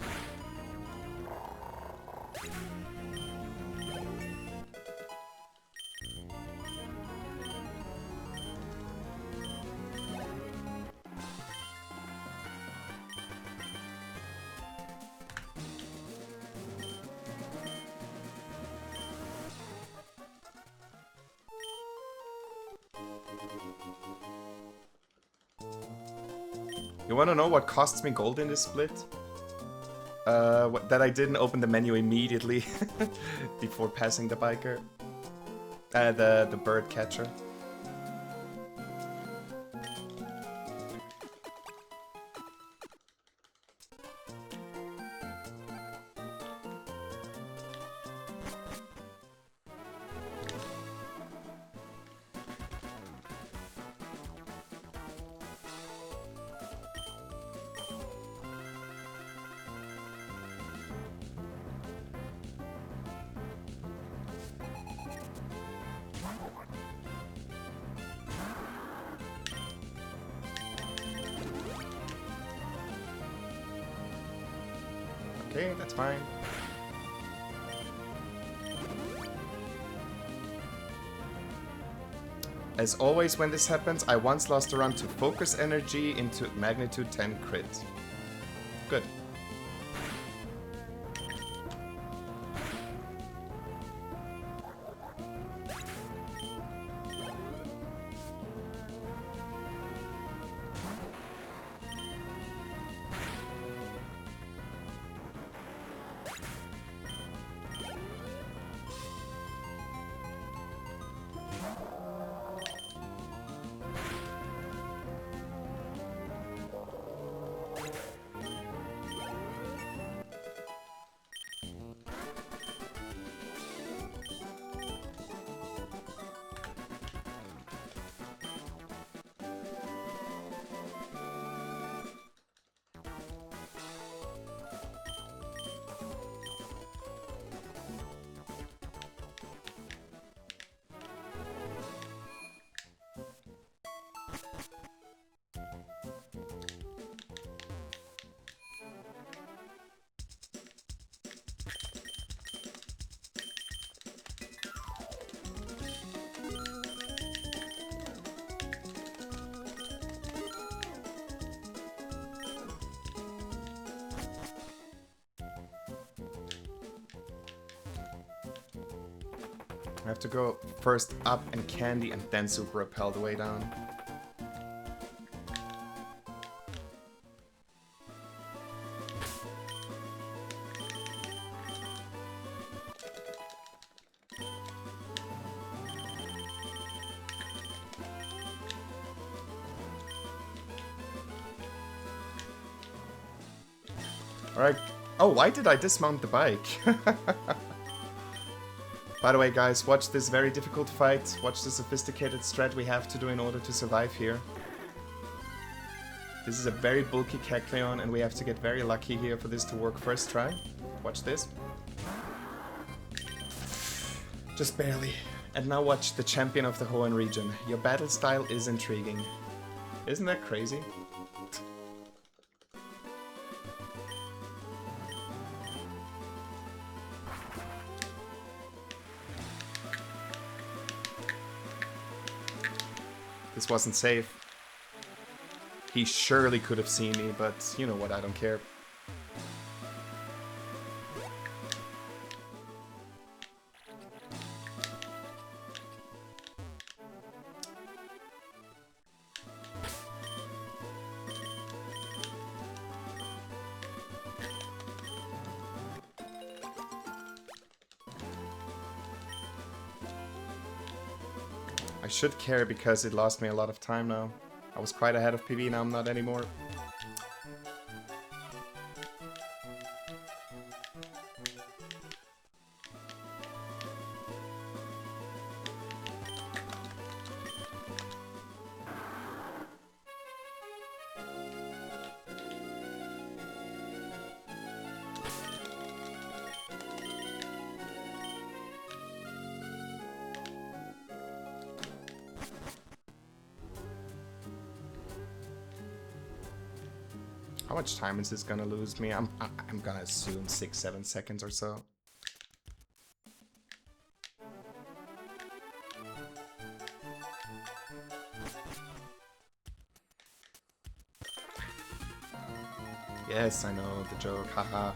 You wanna know what costs me gold in this split? That I didn't open the menu immediately before passing the biker. The bird catcher. Okay, that's fine. As always when this happens, I once lost a run to focus energy into magnitude 10 crit. Good. I have to go first up and candy and then super repel the way down. Alright. Oh, why did I dismount the bike? By the way, guys, watch this very difficult fight. Watch the sophisticated strat we have to do in order to survive here. This is a very bulky Kecleon, and we have to get very lucky here for this to work first try. Watch this. Just barely. And now watch the champion of the Hoenn region. Your battle style is intriguing. Isn't that crazy? This wasn't safe. He surely could have seen me, but you know what, I don't care. I should care because it lost me a lot of time now. I was quite ahead of PB, now I'm not anymore. How much time is this gonna lose me? I'm gonna assume 6-7 seconds or so. Yes, I know the joke, haha.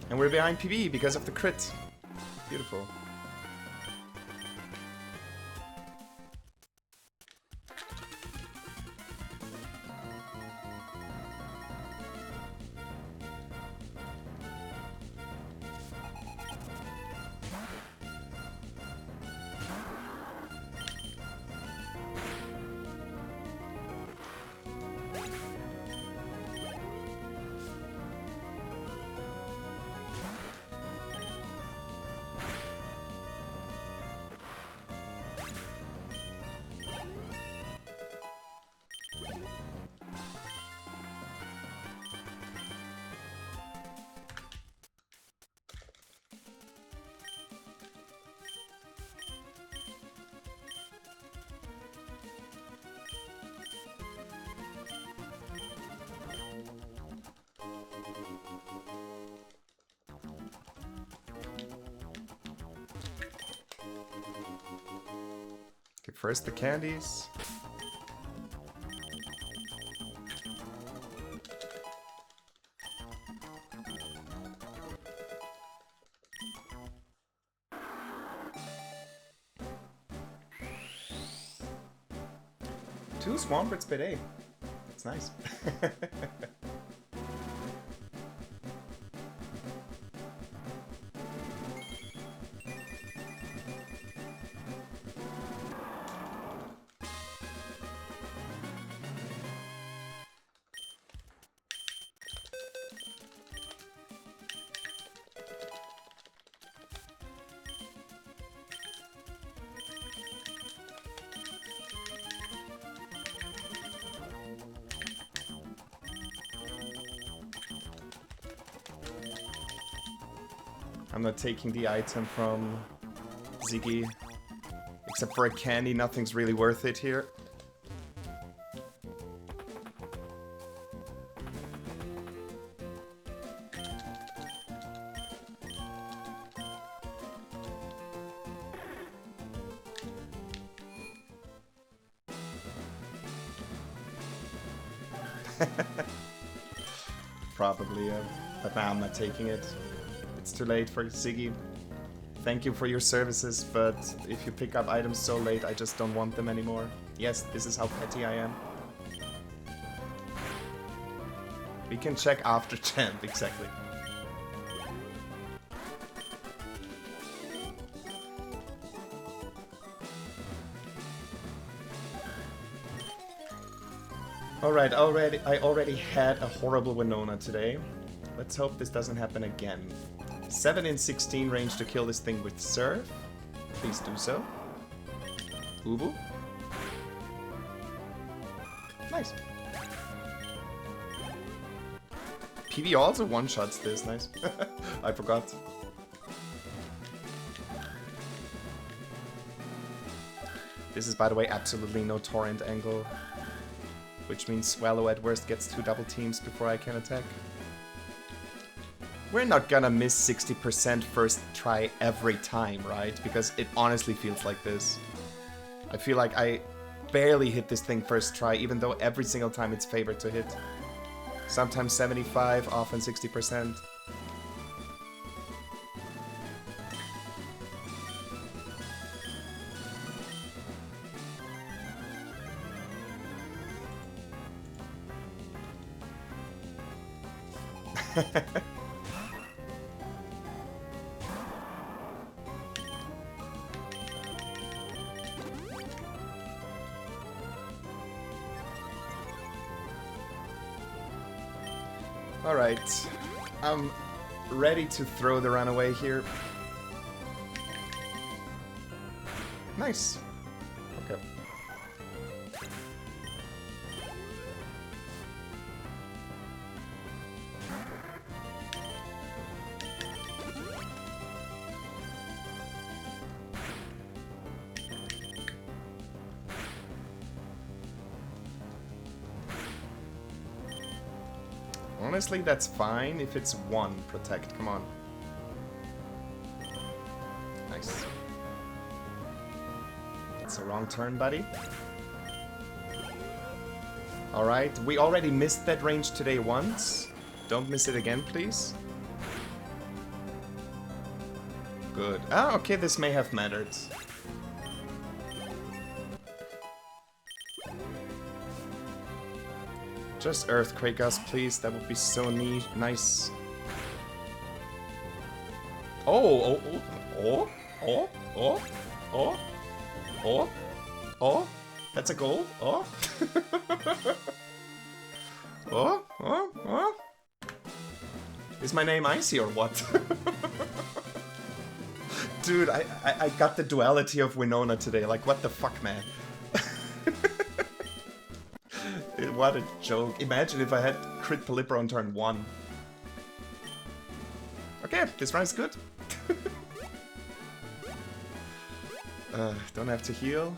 And we're behind PB because of the crit. Beautiful. Okay, first the candies. Two Swamperts per day. That's nice. I'm not taking the item from Ziggy. Except for a candy, nothing's really worth it here. Probably, but now I'm not taking it. It's too late for Ziggy. Thank you for your services, but if you pick up items so late, I just don't want them anymore. Yes, this is how petty I am. We can check after champ, exactly. Alright, I already had a horrible Winona today. Let's hope this doesn't happen again. 7 in 16 range to kill this thing with Surf. Please do so. Ubu. Nice. PB also one-shots this, nice. I forgot. This is, by the way, absolutely no torrent angle. Which means Swallow at worst gets 2 double teams before I can attack. We're not gonna miss 60% first try every time, right? Because it honestly feels like this. I feel like I barely hit this thing first try, even though every single time it's favored to hit. Sometimes 75, often 60%. Alright, I'm ready to throw the runaway here. Nice. Okay. Honestly, that's fine if it's 1 protect. Come on. Nice. That's a wrong turn, buddy. Alright, we already missed that range today once. Don't miss it again, please. Good. Ah, okay, this may have mattered. Just Earthquake us, please. That would be so neat. Nice. Oh, oh, oh, oh, oh, oh, oh, oh. That's a goal. Oh. Oh, oh, oh. Is my name Icy or what? Dude, I got the duality of Winona today. Like, what the fuck, man? What a joke. Imagine if I had crit Pelipper on turn 1. Okay, this round's good. Don't have to heal.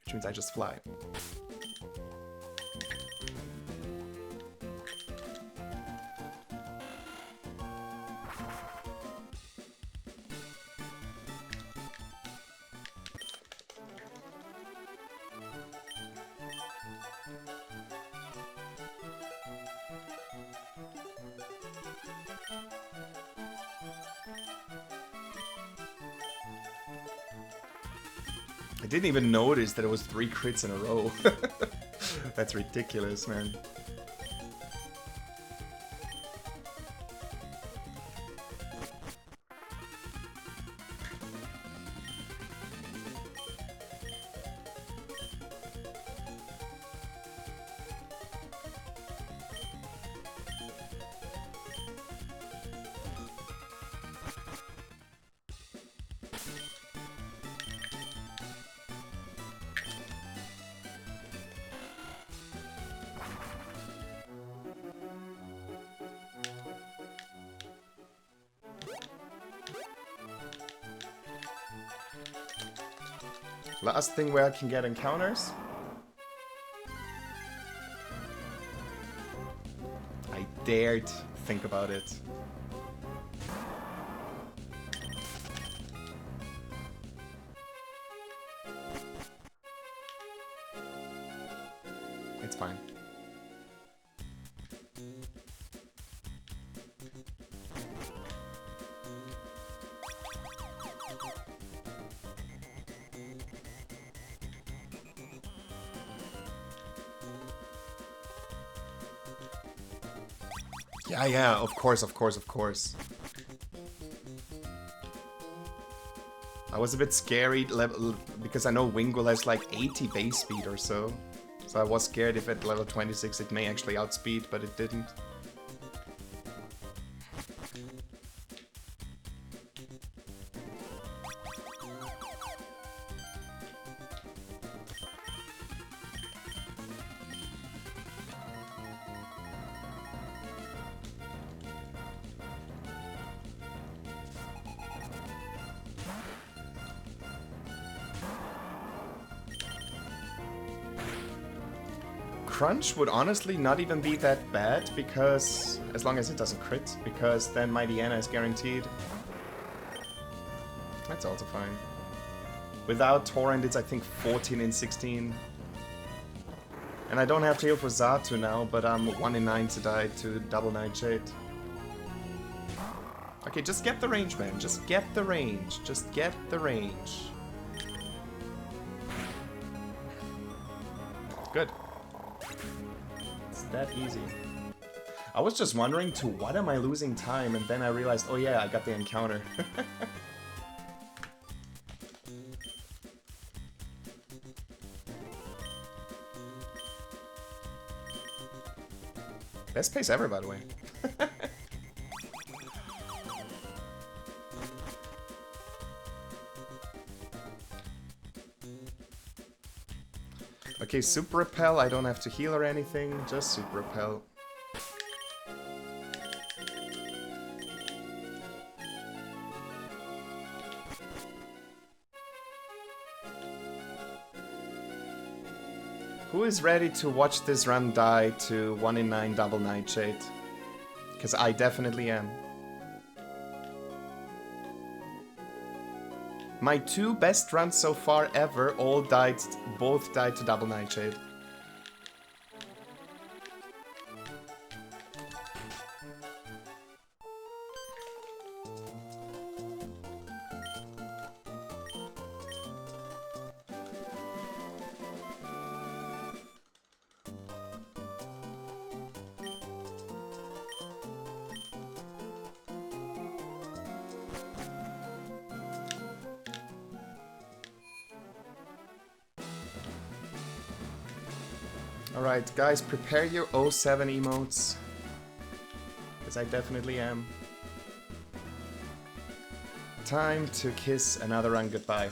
Which means I just fly. I didn't even notice that it was 3 crits in a row. That's ridiculous, man. Last thing where I can get encounters. I dared think about it. It's fine. Yeah, of course. I was a bit scary because I know Wingull has like 80 base speed or so. So I was scared if at level 26 it may actually outspeed, but it didn't. Crunch would honestly not even be that bad, because as long as it doesn't crit, because then my Diana is guaranteed. That's also fine. Without Torrent, it's I think 14 and 16. And I don't have to heal for Zatu now, but I'm 1 in 9 to die to double Nightshade. Okay, just get the range, man. Just get the range. Just get the range. Good. That easy. I was just wondering to what am I losing time, and then I realized, oh yeah, I got the encounter. Best pace ever, by the way. Okay, Super Repel, I don't have to heal or anything, just Super Repel. Who is ready to watch this run die to 1 in 9 double Nightshade? Because I definitely am. My 2 best runs so far ever both died to double Nightshade. Alright, guys, prepare your 07 emotes. Because I definitely am. Time to kiss another run goodbye.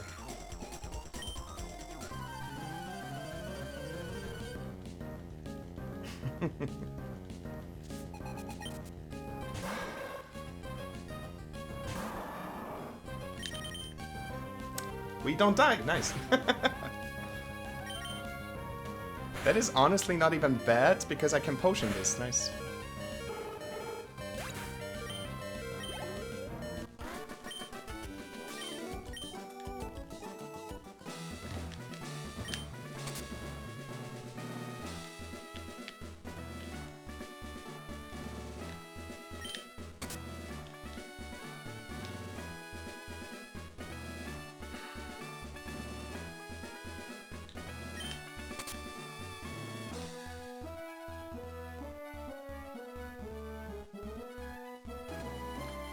We don't die, nice. That is honestly not even bad, because I can potion this. Nice.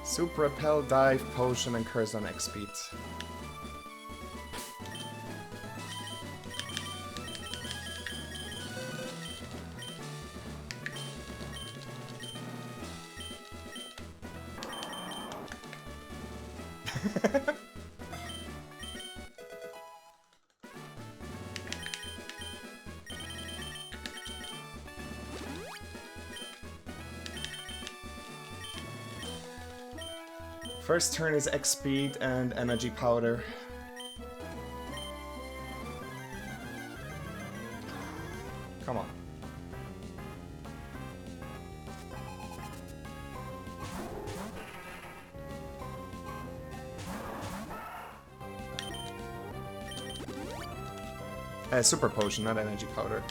Super Repel, Dive, Potion, and Curse on X speed. First turn is X speed and energy powder. Super potion, not energy powder.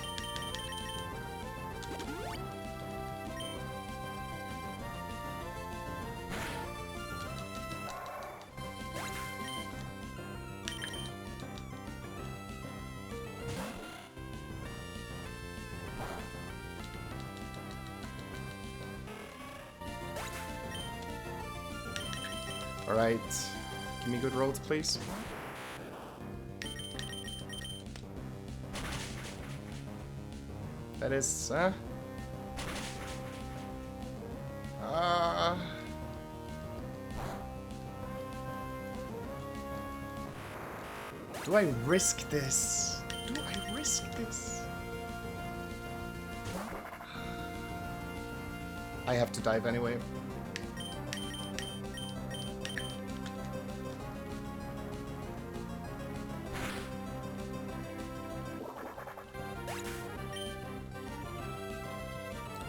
Alright, give me good rolls, please. That is, do I risk this? Do I risk this? I have to dive anyway.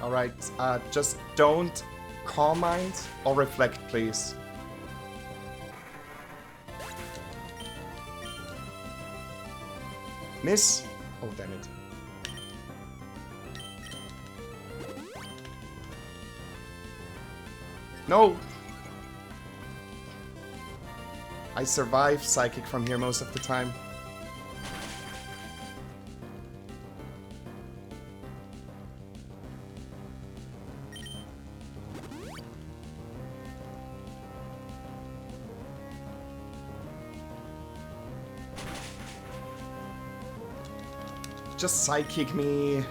Alright, just don't Calm Mind or Reflect, please. Miss? Oh, damn it. No! I survive Psychic from here most of the time. Just Psychic me.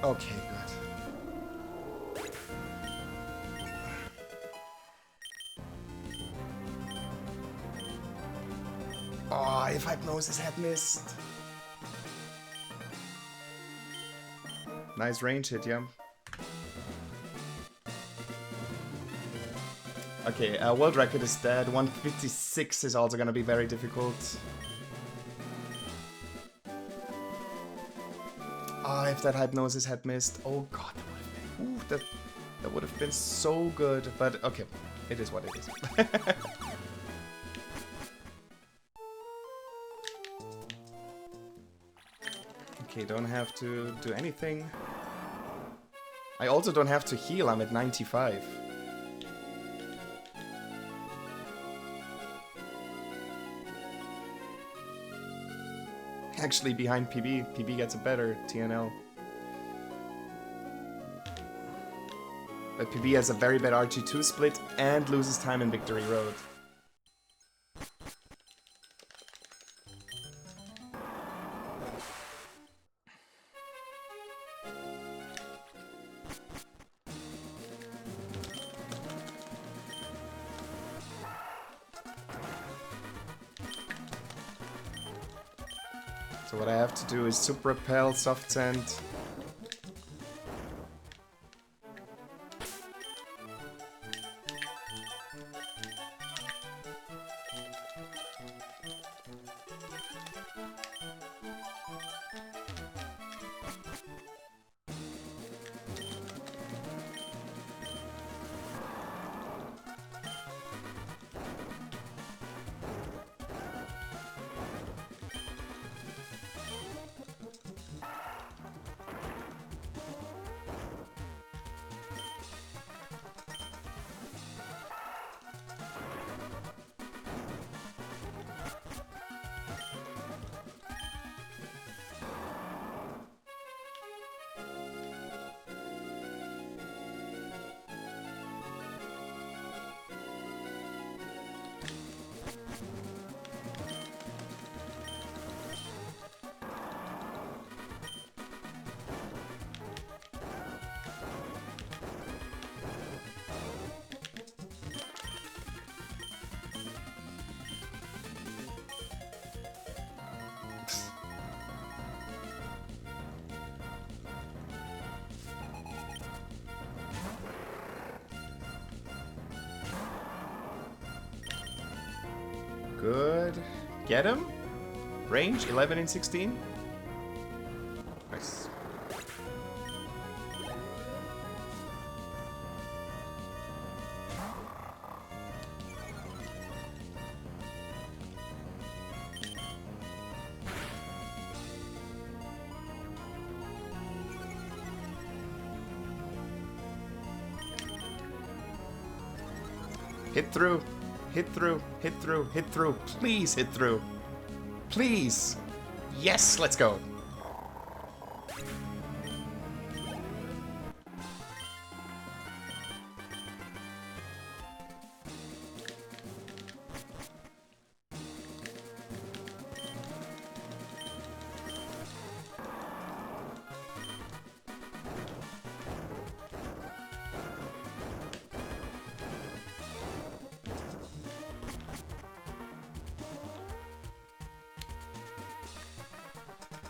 Okay, good. Oh, if Hypnosis had missed. Nice range hit, yeah. Okay, world record is dead. 156 is also gonna be very difficult. Ah, if that Hypnosis had missed. Oh god, that would have been so good. But okay, it is what it is. Okay, don't have to do anything. I also don't have to heal, I'm at 95. Actually, behind PB. PB gets a better TNL. But PB has a very bad RG2 split and loses time in Victory Road. So what I have to do is Super Repel, Soft Sand. Good. Get him. Range 11 and 16. Nice. Hit through. Hit through. Hit through. Hit through. Please hit through. Please. Yes, let's go.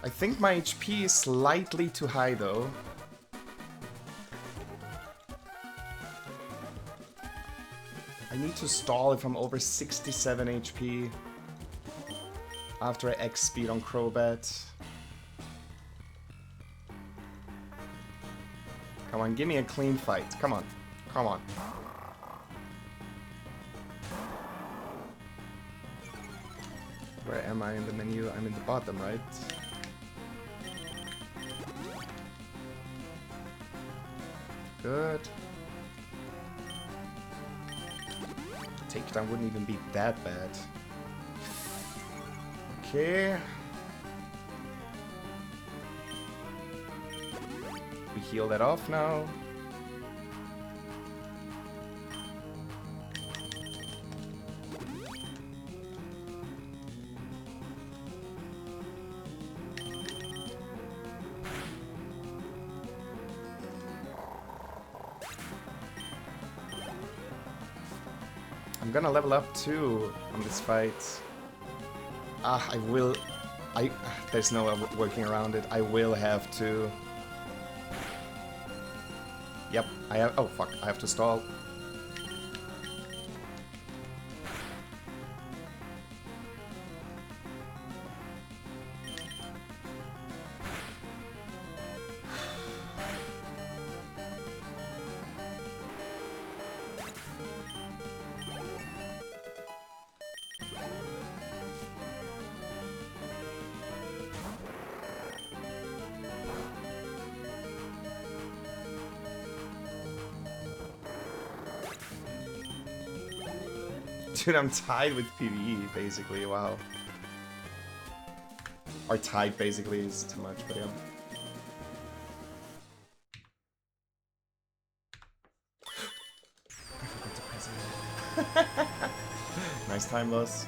I think my HP is slightly too high though. I need to stall if I'm over 67 HP after I X speed on Crobat. Come on, give me a clean fight. Come on. Come on. Where am I in the menu? I'm in the bottom, right? Good. Takedown wouldn't even be that bad. Okay. We heal that off now. I'm gonna level up too on this fight. I will. There's no working around it. I will have to. Yep, I have. Oh fuck, I have to stall. Dude, I'm tied with PvE, basically, wow. Or tied, basically, is too much, but yeah. I forgot to press it. Nice time loss.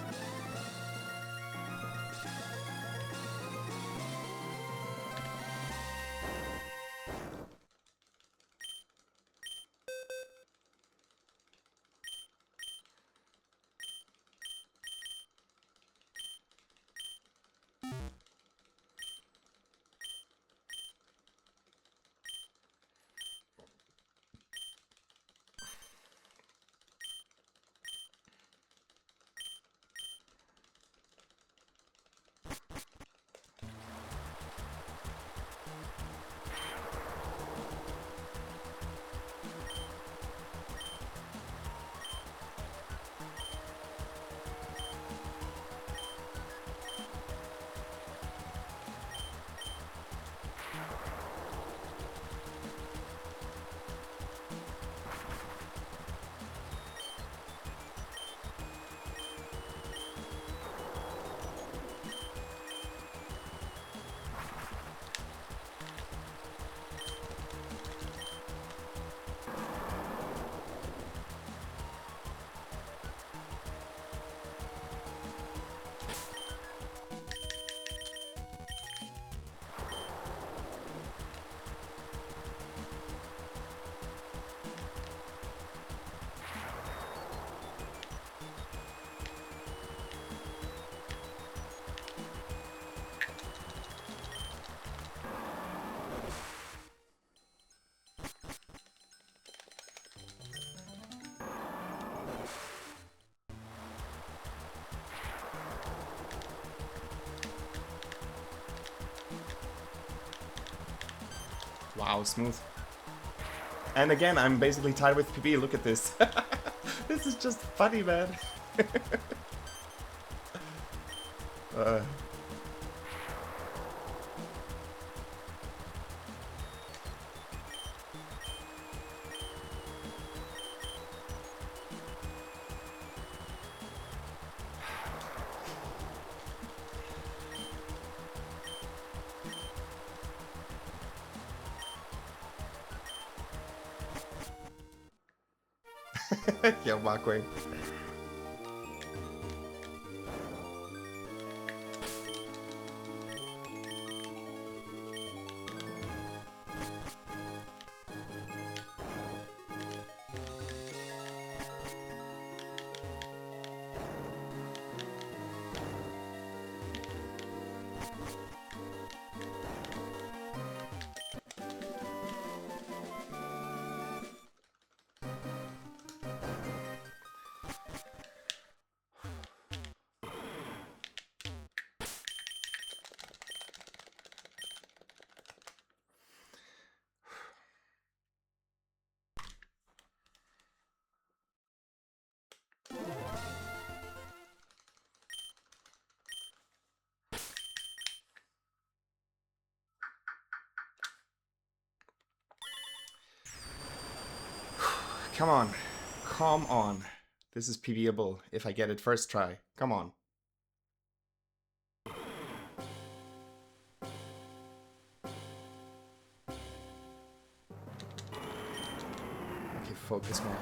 Wow, smooth. And again, I'm basically tied with PB. Look at this. This is just funny, man. Yo, Mockwing. Come on. Come on. This is PBable if I get it first try. Come on. Okay, focus, man.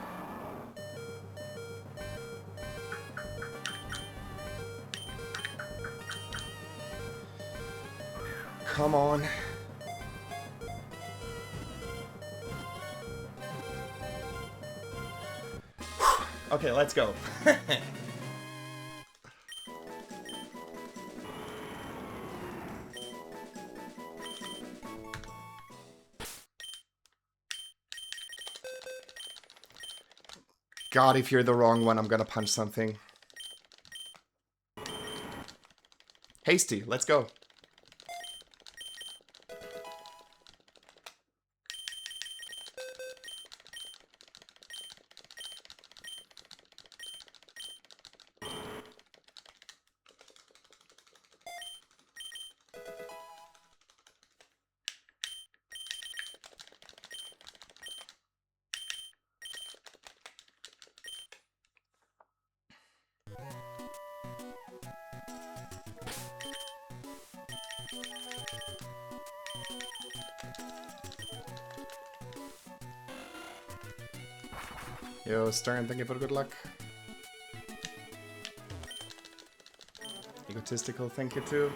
Come on. Okay, let's go. God, if you're the wrong one, I'm gonna punch something. Hasty, let's go. Yo, Stern, thank you for the good luck. Egotistical, thank you too.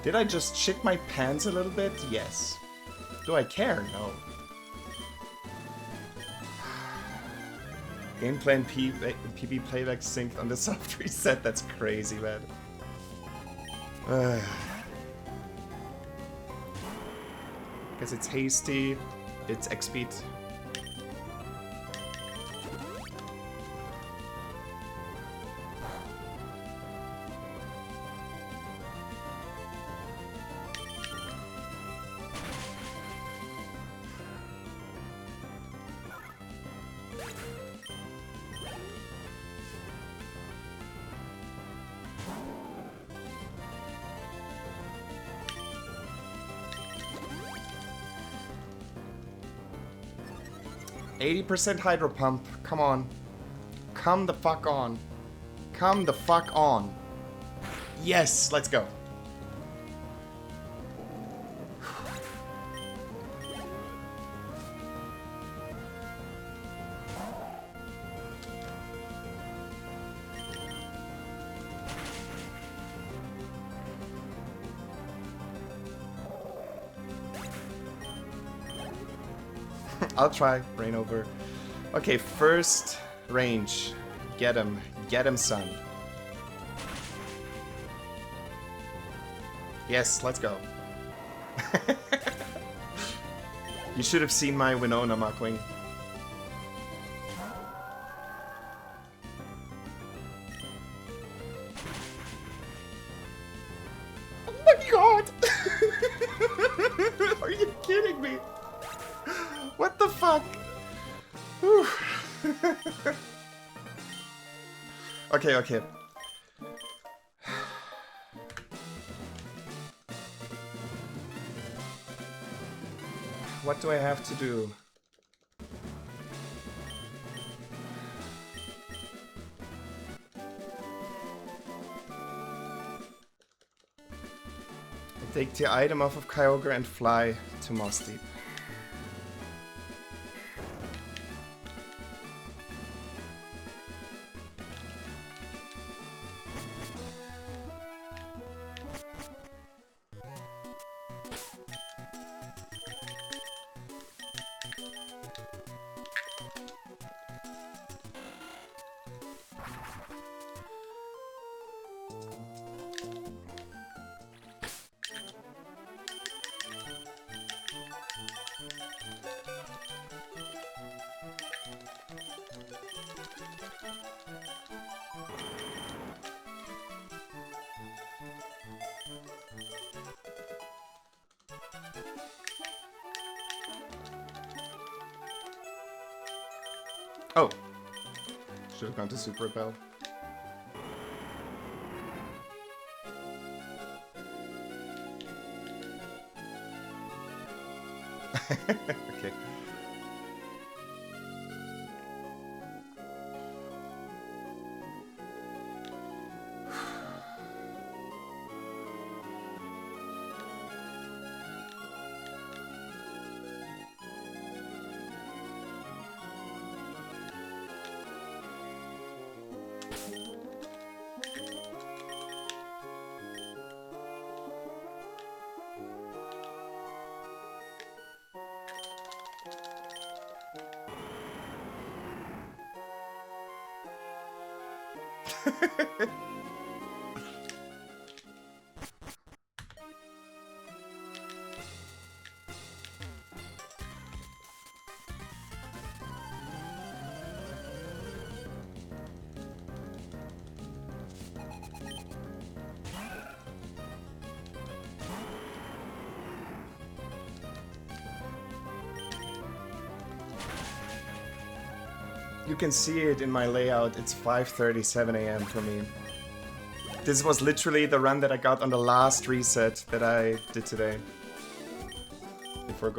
Did I just shit my pants a little bit? Yes. Do I care? No. Gameplay and PB playback synced on the soft reset. That's crazy, man. Guess it's hasty. It's XP. %, hydro pump. Come on. Come the fuck on. Come the fuck on. Yes, let's go. I'll try. Rain over. Okay, first range. Get him. Get him, son. Yes, let's go. You should have seen my Winona, Mockwing. Oh my god! Are you kidding? the fuck? Whew. Okay, okay. What do I have to do? Take the item off of Kyogre and fly to Moss Deep. Oh. Should have gone to Super Repel. Okay. You can see it in my layout, it's 5:37 AM for me. This was literally the run that I got on the last reset that I did today. Before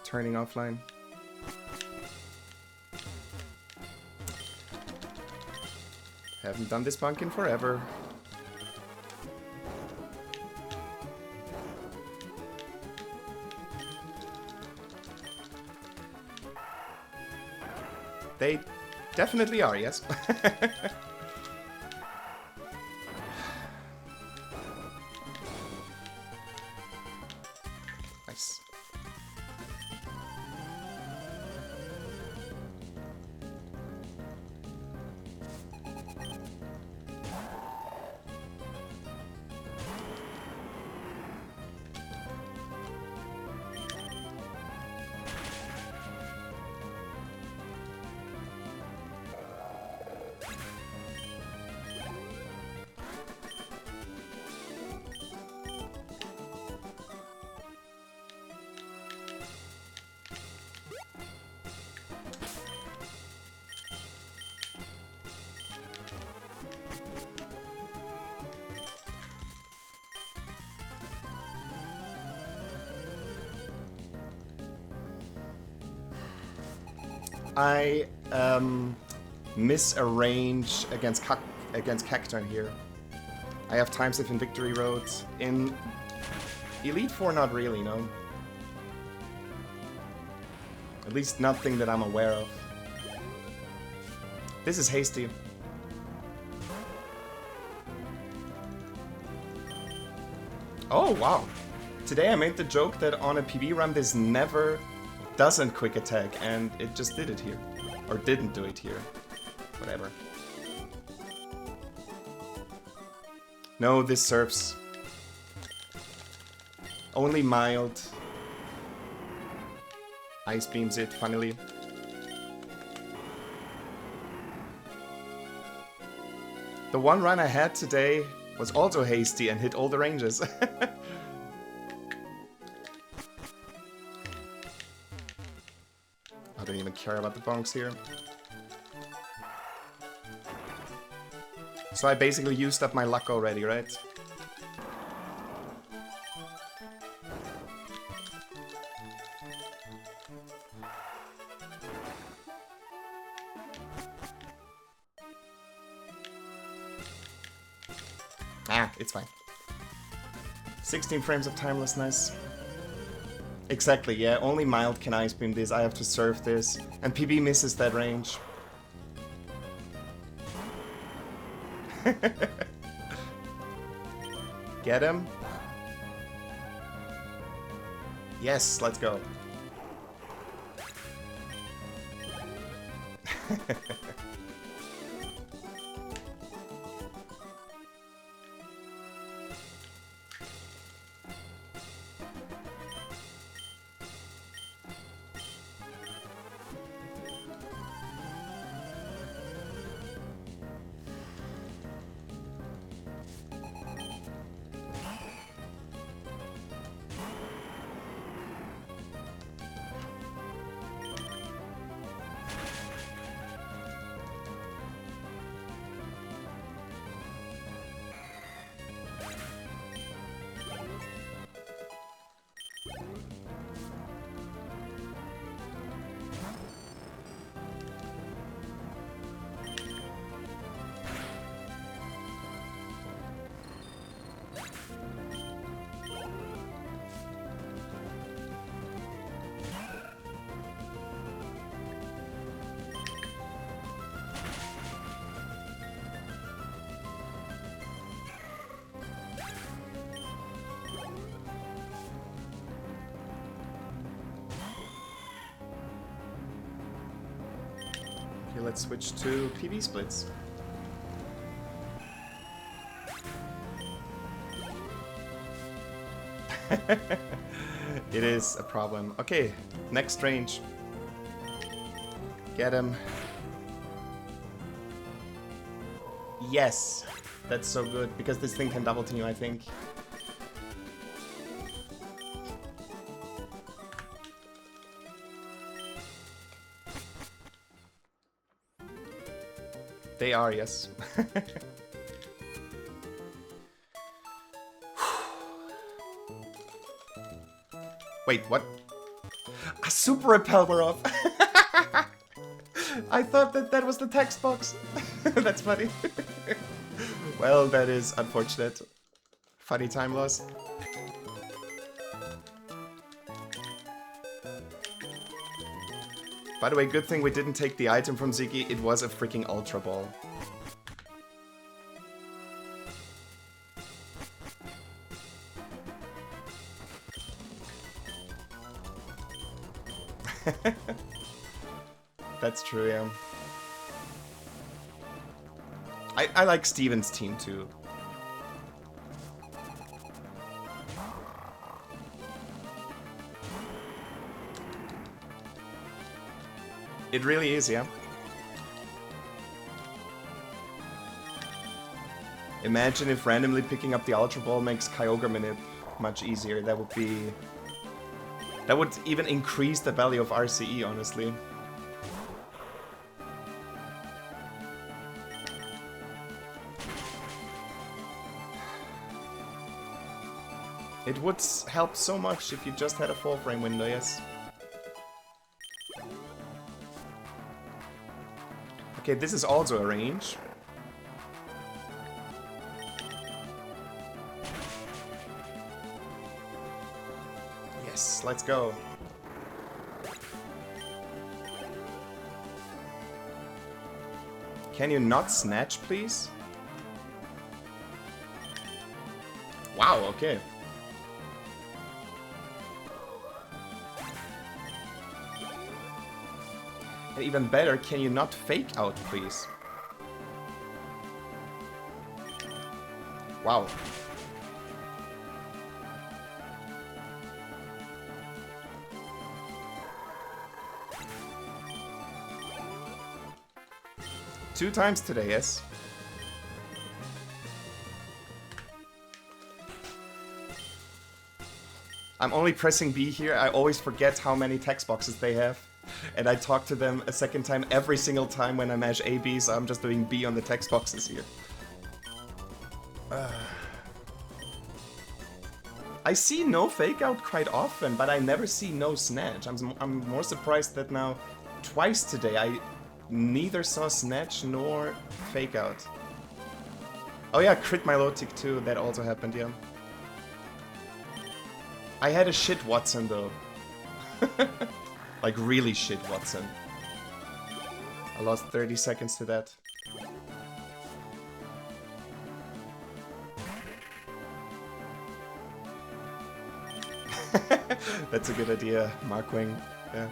turning offline. Haven't done this punk in forever. They definitely are, yes. Nice. I miss a range against Cacturn here. I have time save in Victory Road. In Elite Four, not really, no. At least nothing that I'm aware of. This is hasty. Oh, wow. Today I made the joke that on a PB run this never doesn't quick attack, and it just did it here. Or didn't do it here. Whatever. No, this serves. Only mild. Ice beams it, funnily. The one run I had today was also hasty and hit all the ranges. I don't even care about the bonks here. So I basically used up my luck already, right? Ah, it's fine. 16 frames of timelessness. Exactly, yeah, only mild can Ice Beam this, I have to surf this. And PB misses that range. Get him. Yes, let's go. Okay, let's switch to PV splits. It is a problem. Okay, next range. Get him. Yes! That's so good, because this thing can double team you, I think. They are, yes. Wait, what? A super repel we're off. I thought that was the text box. That's funny. Well, that is unfortunate. Funny time loss. By the way, good thing we didn't take the item from Ziggy. It was a freaking Ultra Ball. That's true, yeah. I like Steven's team too. It really is, yeah. Imagine if randomly picking up the Ultra Ball makes Kyogre Manip much easier. That would be... That would even increase the value of RCE, honestly. It would help so much if you just had a 4-frame window, yes. Okay, this is also a range. Yes, let's go. Can you not snatch, please? Wow, okay. And even better, can you not fake out, please? Wow. Two times today, yes. I'm only pressing B here. I always forget how many text boxes they have. And I talk to them a second time every single time when I mash A, B, so I'm just doing B on the text boxes here. I see no fake out quite often, but I never see no snatch. I'm more surprised that now twice today I neither saw snatch nor fake out. Oh yeah, crit my low tick too, that also happened, yeah. I had a shit Watson though. Like really shit Watson. I lost 30 seconds to that. That's a good idea, Markwing. Yeah.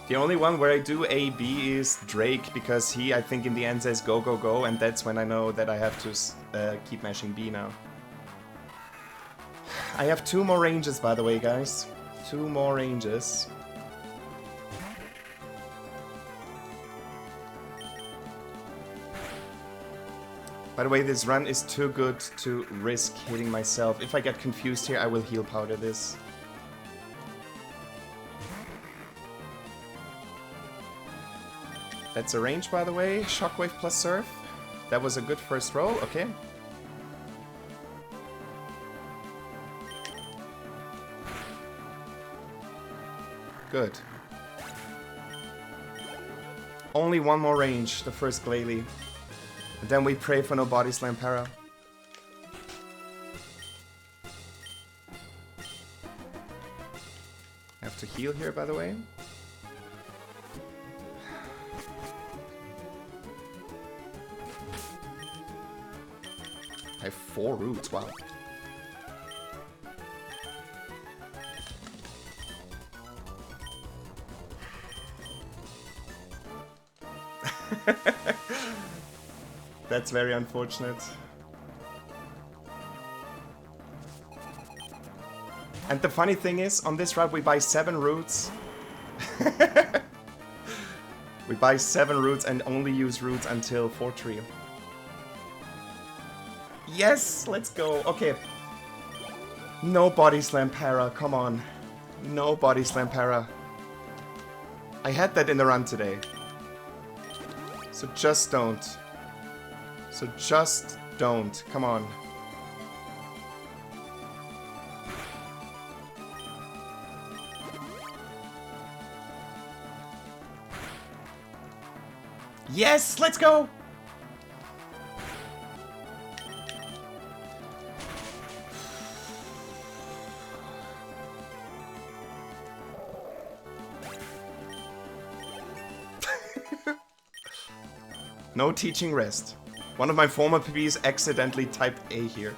The only one where I do A-B is Drake, because he, I think, in the end says go, go, go, and that's when I know that I have to keep mashing B now. I have 2 more ranges, by the way, guys. 2 more ranges. By the way, this run is too good to risk hitting myself. If I get confused here, I will heal powder this. That's a range, by the way. Shockwave plus Surf. That was a good first roll. Okay. Good. Only 1 more range, the first Glalie. And then we pray for no body slam para. I have to heal here, by the way. I have 4 roots, wow. That's very unfortunate. And the funny thing is, on this route we buy 7 roots. We buy 7 roots and only use roots until 4 trio. Yes, let's go. Okay. No body slam para, come on. No body slam para. I had that in the run today. So just don't. So just don't. Come on. Yes, let's go! No teaching rest. One of my former PBs accidentally typed A here.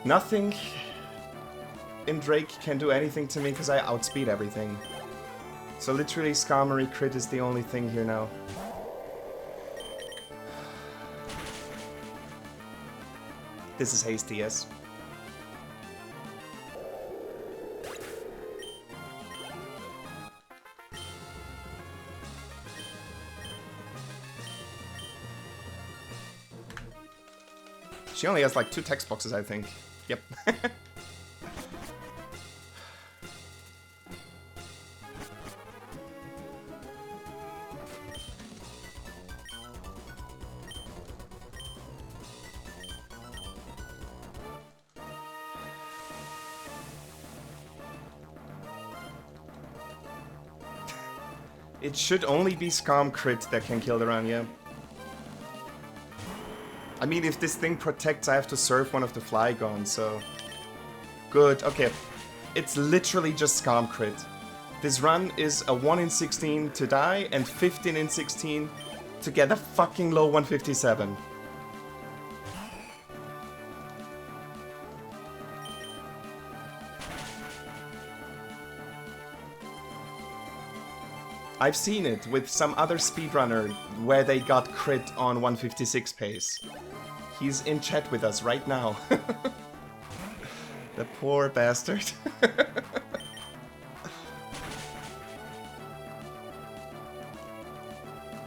Nothing in Drake can do anything to me because I outspeed everything. So literally Skarmory crit is the only thing here now. This is hasty, yes. She only has like 2 text boxes, I think. Yep. It should only be Skarm crit that can kill the run, yeah. I mean, if this thing protects, I have to surf one of the Flygons, so... Good, okay. It's literally just Skarm crit. This run is a 1 in 16 to die, and 15 in 16 to get a fucking low 157. I've seen it with some other speedrunner where they got crit on 156 pace. He's in chat with us right now. The poor bastard.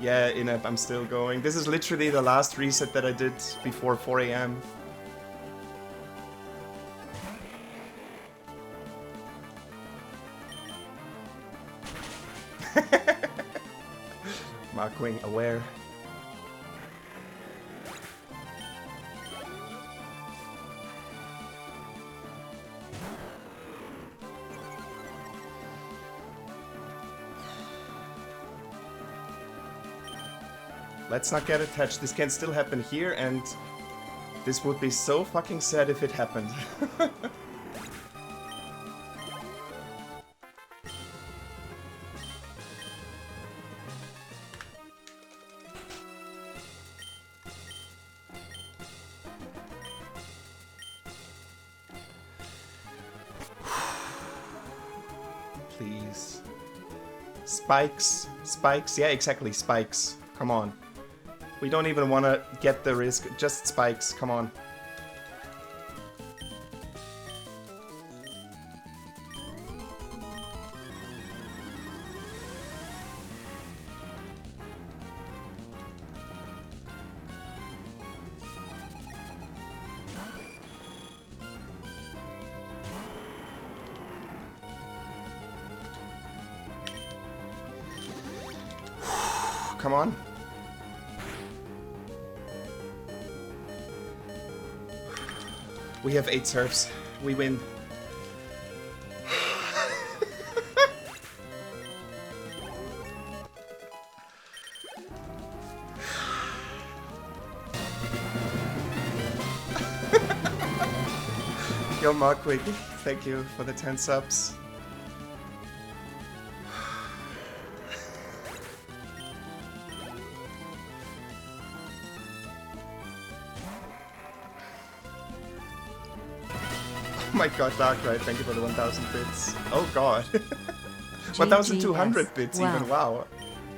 Yeah, in-app, I'm still going. This is literally the last reset that I did before 4 AM. Markwing aware. Let's not get attached. This can still happen here, and this would be so fucking sad if it happened. Please. Spikes. Spikes. Yeah, exactly. Spikes. Come on. We don't even want to get the risk. Just spikes. Come on. Come on. We have 8 surfs. We win. Yo, Markwig, thank you for the 10 subs. Oh my god, Darkrai, thank you for the 1000 bits. Oh god. 1200 bits wow. Even, wow.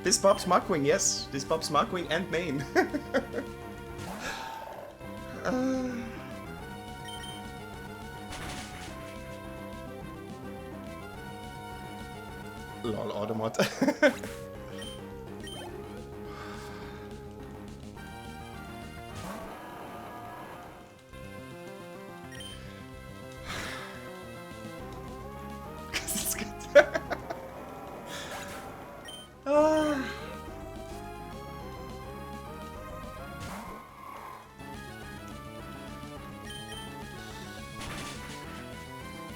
This pops Markwing, yes. This pops Markwing and main. Lol, Automat.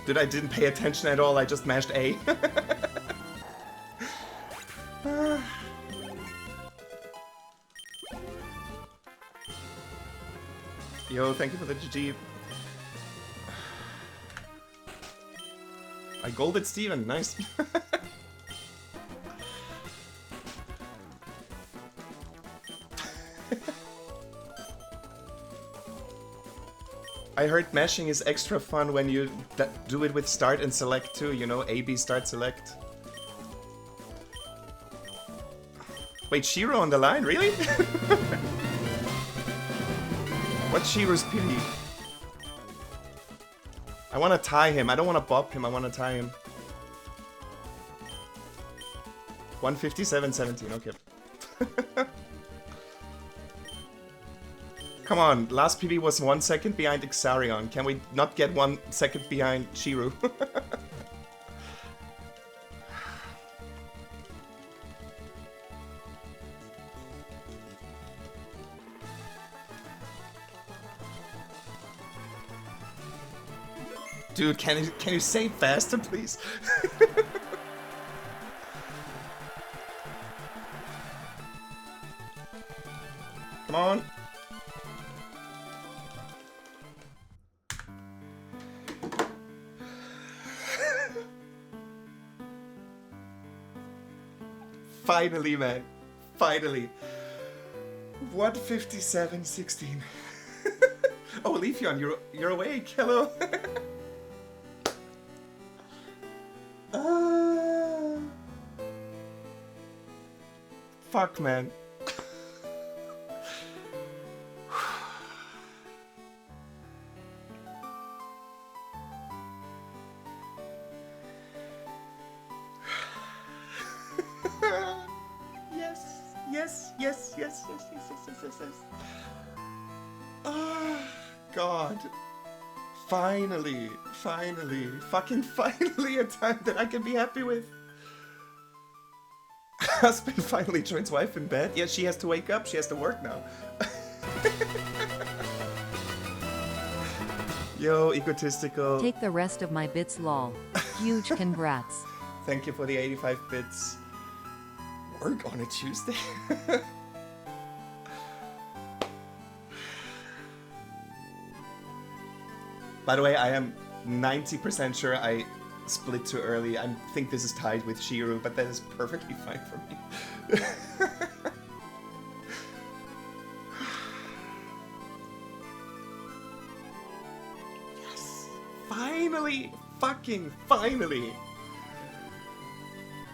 Dude, I didn't pay attention at all, I just mashed A. Yo, thank you for the GG. I golded Steven, nice. I heard mashing is extra fun when you do it with start and select too, you know, A, B, start, select. Wait, Shiro on the line? Really? What's Shiro's pity? I want to tie him. I don't want to bop him. I want to tie him. 157.17. Okay. Come on. Last PB was 1 second behind Xarion. Can we not get 1 second behind Shiro? Dude, can you say faster, please? Come on. Finally, man. Finally. 157.16. Oh, Leafeon, you're awake. Hello. fuck, man. Yes. Oh, God. Finally, fucking finally a time that I can be happy with. Husband finally joins wife in bed. Yeah, she has to wake up, she has to work now. Yo, egotistical. Take the rest of my bits, lol. Huge congrats. Thank you for the 85 bits. Work on a Tuesday? By the way, I am 90% sure I split too early. I think this is tied with Shiru, but that is perfectly fine for me. Yes! Finally! Fucking finally!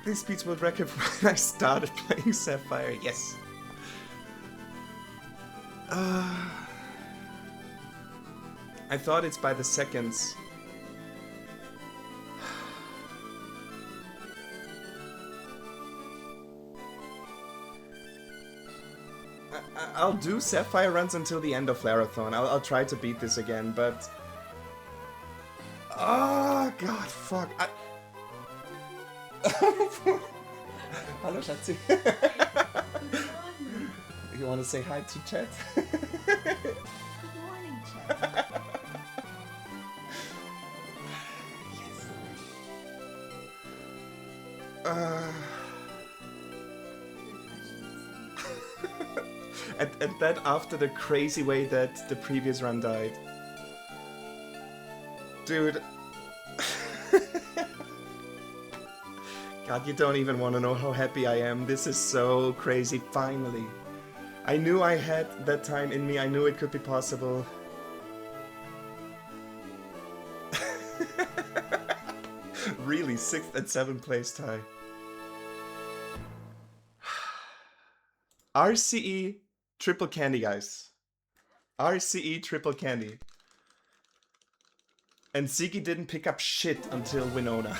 This beats world record from when I started playing Sapphire. Yes. I thought it's by the seconds. I'll do Sapphire runs until the end of Flarathon. I'll try to beat this again, but... Oh, God, fuck. Hello, Schatzi. You want to say hi to chat? Good morning, chat. And that after the crazy way that the previous run died. Dude. God, you don't even want to know how happy I am. This is so crazy, finally. I knew I had that time in me, I knew it could be possible. Really, 6th and 7th place tie. RCE triple candy, guys. RCE triple candy. And Ziggy didn't pick up shit until Winona.